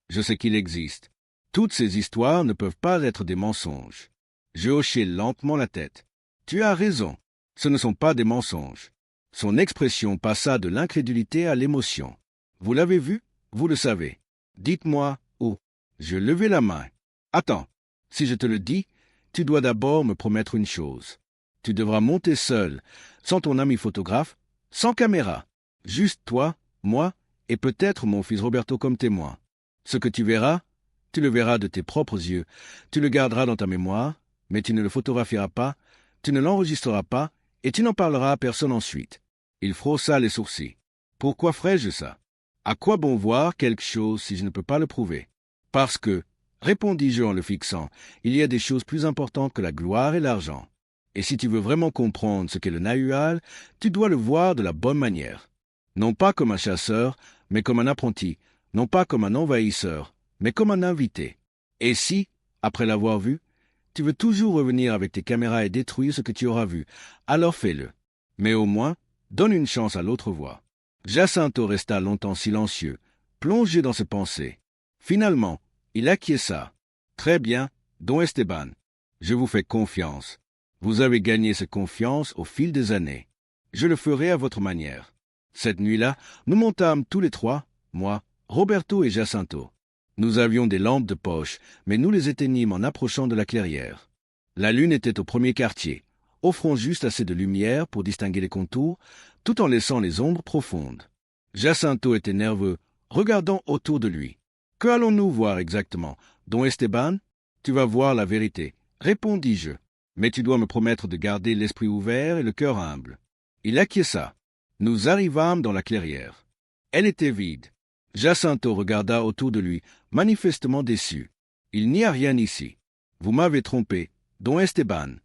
Je sais qu'il existe. Toutes ces histoires ne peuvent pas être des mensonges. » Je hochai lentement la tête. « Tu as raison, ce ne sont pas des mensonges. » Son expression passa de l'incrédulité à l'émotion. « Vous l'avez vu? Vous le savez. Dites-moi où. » Je levai la main. « Attends, si je te le dis, tu dois d'abord me promettre une chose. Tu devras monter seul, sans ton ami photographe, sans caméra. Juste toi, moi et peut-être mon fils Roberto comme témoin. Ce que tu verras, tu le verras de tes propres yeux, tu le garderas dans ta mémoire, mais tu ne le photographieras pas, tu ne l'enregistreras pas, et tu n'en parleras à personne ensuite. Il frossa les sourcils. Pourquoi ferais-je ça? À quoi bon voir quelque chose si je ne peux pas le prouver? Parce que, répondis-je en le fixant, il y a des choses plus importantes que la gloire et l'argent. Et si tu veux vraiment comprendre ce qu'est le Nahual, tu dois le voir de la bonne manière. Non pas comme un chasseur, mais comme un apprenti, non pas comme un envahisseur, mais comme un invité. Et si, après l'avoir vu, tu veux toujours revenir avec tes caméras et détruire ce que tu auras vu, alors fais-le. Mais au moins, donne une chance à l'autre voix. Jacinto resta longtemps silencieux, plongé dans ses pensées. Finalement, il acquiesça. Très bien, Don Esteban. Je vous fais confiance. Vous avez gagné cette confiance au fil des années. Je le ferai à votre manière. Cette nuit-là, nous montâmes tous les trois, moi, Roberto et Jacinto. Nous avions des lampes de poche, mais nous les éteignîmes en approchant de la clairière. La lune était au premier quartier, offrant juste assez de lumière pour distinguer les contours, tout en laissant les ombres profondes. Jacinto était nerveux, regardant autour de lui. « Que allons-nous voir exactement, Don Esteban? Tu vas voir la vérité, répondis-je. Mais tu dois me promettre de garder l'esprit ouvert et le cœur humble. » Il acquiesça. Nous arrivâmes dans la clairière. Elle était vide. Jacinto regarda autour de lui, manifestement déçu. « Il n'y a rien ici. Vous m'avez trompé, Don Esteban. »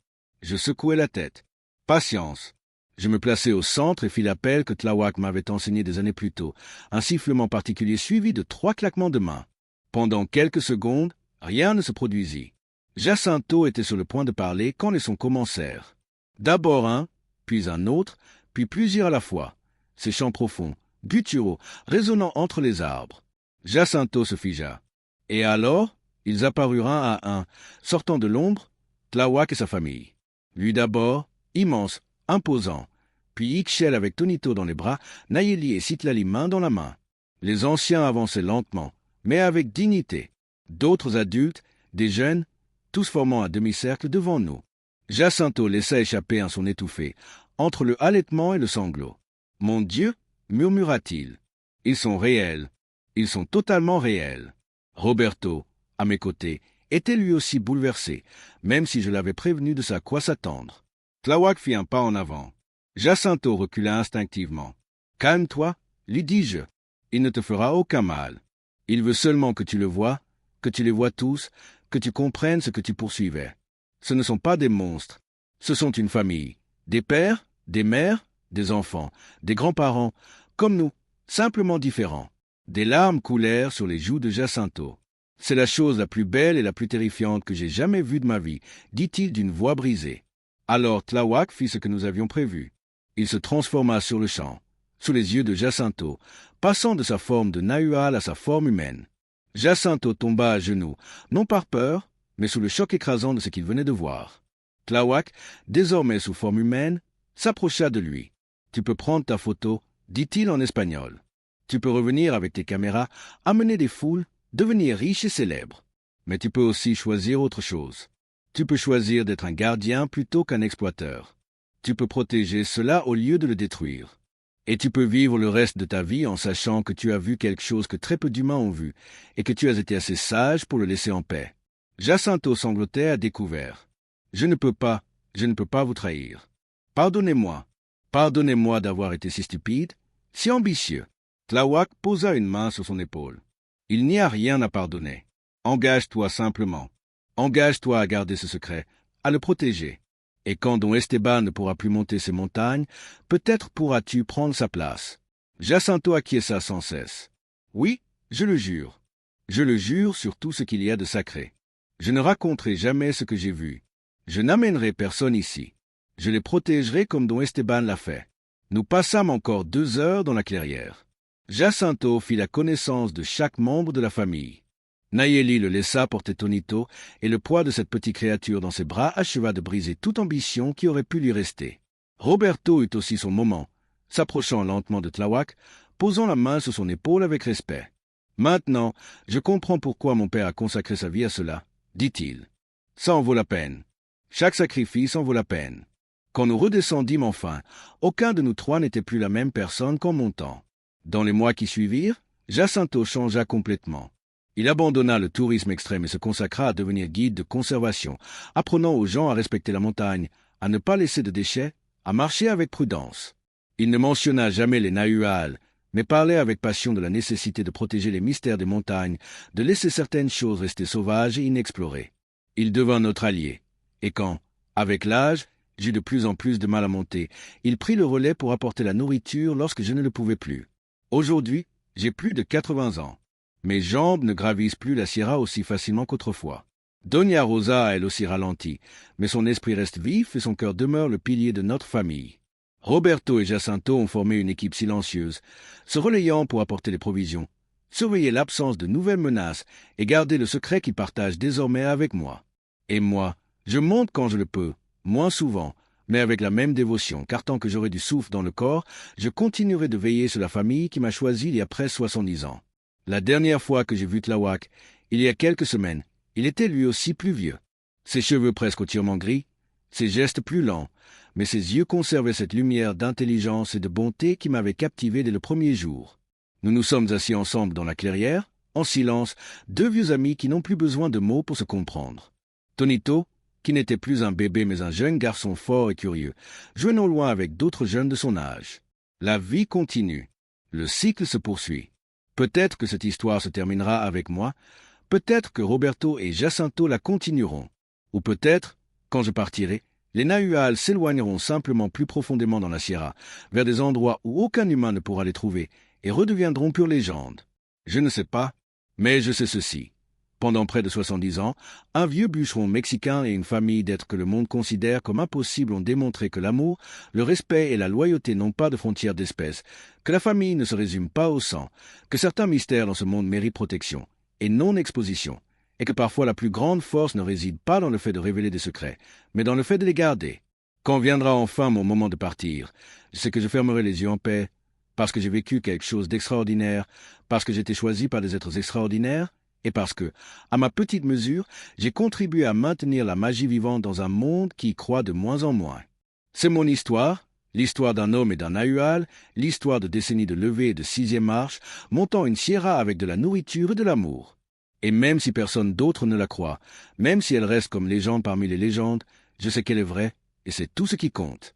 Je secouai la tête. « Patience. » Je me plaçai au centre et fis l'appel que Tláhuac m'avait enseigné des années plus tôt, un sifflement particulier suivi de 3 claquements de mains. Pendant quelques secondes, rien ne se produisit. Jacinto était sur le point de parler quand les sons commencèrent. D'abord un, puis un autre, puis plusieurs à la fois. Ces chants profonds, gutturaux, résonnant entre les arbres. Jacinto se figea. Et alors, ils apparurent un à un, sortant de l'ombre, Tláhuac et sa famille. Lui d'abord, immense, imposant, puis Ixchel avec Tonito dans les bras, Nayeli et Citlali main dans la main. Les anciens avançaient lentement, mais avec dignité. D'autres adultes, des jeunes, tous formant un demi-cercle devant nous. Jacinto laissa échapper un son étouffé, entre le halètement et le sanglot. « Mon Dieu !» murmura-t-il. « Ils sont réels. Ils sont totalement réels. » Roberto, à mes côtés, était lui aussi bouleversé, même si je l'avais prévenu de à quoi s'attendre. Tláhuac fit un pas en avant. Jacinto recula instinctivement. « Calme-toi, lui dis-je. Il ne te fera aucun mal. Il veut seulement que tu le vois, que tu les vois tous, que tu comprennes ce que tu poursuivais. Ce ne sont pas des monstres. Ce sont une famille. Des pères, des mères, des enfants, des grands-parents, comme nous, simplement différents. » Des larmes coulèrent sur les joues de Jacinto. « C'est la chose la plus belle et la plus terrifiante que j'ai jamais vue de ma vie, dit-il d'une voix brisée. » Alors Tláhuac fit ce que nous avions prévu. Il se transforma sur le champ, sous les yeux de Jacinto, passant de sa forme de Nahual à sa forme humaine. Jacinto tomba à genoux, non par peur, mais sous le choc écrasant de ce qu'il venait de voir. Tláhuac, désormais sous forme humaine, s'approcha de lui. « Tu peux prendre ta photo, dit-il en espagnol. Tu peux revenir avec tes caméras, amener des foules, devenir riche et célèbre. Mais tu peux aussi choisir autre chose. Tu peux choisir d'être un gardien plutôt qu'un exploiteur. Tu peux protéger cela au lieu de le détruire. Et tu peux vivre le reste de ta vie en sachant que tu as vu quelque chose que très peu d'humains ont vu, et que tu as été assez sage pour le laisser en paix. » Jacinto sanglotait à découvert. « Je ne peux pas vous trahir. Pardonnez-moi. Pardonnez-moi d'avoir été si stupide, si ambitieux. » Tláhuac posa une main sur son épaule. « Il n'y a rien à pardonner. Engage-toi simplement. Engage-toi à garder ce secret, à le protéger. Et quand Don Esteban ne pourra plus monter ces montagnes, peut-être pourras-tu prendre sa place. » Jacinto acquiesça sans cesse. « Oui, je le jure. Je le jure sur tout ce qu'il y a de sacré. Je ne raconterai jamais ce que j'ai vu. Je n'amènerai personne ici. Je les protégerai comme Don Esteban l'a fait. » Nous passâmes encore 2 heures dans la clairière. Jacinto fit la connaissance de chaque membre de la famille. Nayeli le laissa porter Tonito, et le poids de cette petite créature dans ses bras acheva de briser toute ambition qui aurait pu lui rester. Roberto eut aussi son moment, s'approchant lentement de Tláhuac, posant la main sur son épaule avec respect. « Maintenant, je comprends pourquoi mon père a consacré sa vie à cela, » dit-il. « Ça en vaut la peine. Chaque sacrifice en vaut la peine. » Quand nous redescendîmes enfin, aucun de nous 3 n'était plus la même personne qu'en montant. Dans les mois qui suivirent, Jacinto changea complètement. Il abandonna le tourisme extrême et se consacra à devenir guide de conservation, apprenant aux gens à respecter la montagne, à ne pas laisser de déchets, à marcher avec prudence. Il ne mentionna jamais les Nahuals, mais parlait avec passion de la nécessité de protéger les mystères des montagnes, de laisser certaines choses rester sauvages et inexplorées. Il devint notre allié, et quand, avec l'âge, j'eus de plus en plus de mal à monter, il prit le relais pour apporter la nourriture lorsque je ne le pouvais plus. Aujourd'hui, j'ai plus de 80 ans. Mes jambes ne gravissent plus la Sierra aussi facilement qu'autrefois. Doña Rosa a elle aussi ralenti, mais son esprit reste vif et son cœur demeure le pilier de notre famille. Roberto et Jacinto ont formé une équipe silencieuse, se relayant pour apporter les provisions, surveiller l'absence de nouvelles menaces et garder le secret qu'ils partagent désormais avec moi. Et moi, je monte quand je le peux, moins souvent, mais avec la même dévotion, car tant que j'aurai du souffle dans le corps, je continuerai de veiller sur la famille qui m'a choisi il y a presque 70 ans. La dernière fois que j'ai vu Tláhuac, il y a quelques semaines, il était lui aussi plus vieux. Ses cheveux presque entièrement gris, ses gestes plus lents, mais ses yeux conservaient cette lumière d'intelligence et de bonté qui m'avait captivé dès le premier jour. Nous nous sommes assis ensemble dans la clairière, en silence, deux vieux amis qui n'ont plus besoin de mots pour se comprendre. Tonito, qui n'était plus un bébé mais un jeune garçon fort et curieux, jouait non loin avec d'autres jeunes de son âge. La vie continue. Le cycle se poursuit. Peut-être que cette histoire se terminera avec moi, peut-être que Roberto et Jacinto la continueront, ou peut-être, quand je partirai, les Nahuals s'éloigneront simplement plus profondément dans la Sierra, vers des endroits où aucun humain ne pourra les trouver, et redeviendront pure légende. Je ne sais pas, mais je sais ceci. Pendant près de 70 ans, un vieux bûcheron mexicain et une famille d'êtres que le monde considère comme impossibles ont démontré que l'amour, le respect et la loyauté n'ont pas de frontières d'espèce, que la famille ne se résume pas au sang, que certains mystères dans ce monde méritent protection et non-exposition, et que parfois la plus grande force ne réside pas dans le fait de révéler des secrets, mais dans le fait de les garder. Quand viendra enfin mon moment de partir, je sais que je fermerai les yeux en paix, parce que j'ai vécu quelque chose d'extraordinaire, parce que j'ai été choisi par des êtres extraordinaires, et parce que, à ma petite mesure, j'ai contribué à maintenir la magie vivante dans un monde qui y croit de moins en moins. C'est mon histoire, l'histoire d'un homme et d'un Nahual, l'histoire de décennies de levée et de 6e marche, montant une sierra avec de la nourriture et de l'amour. Et même si personne d'autre ne la croit, même si elle reste comme légende parmi les légendes, je sais qu'elle est vraie, et c'est tout ce qui compte.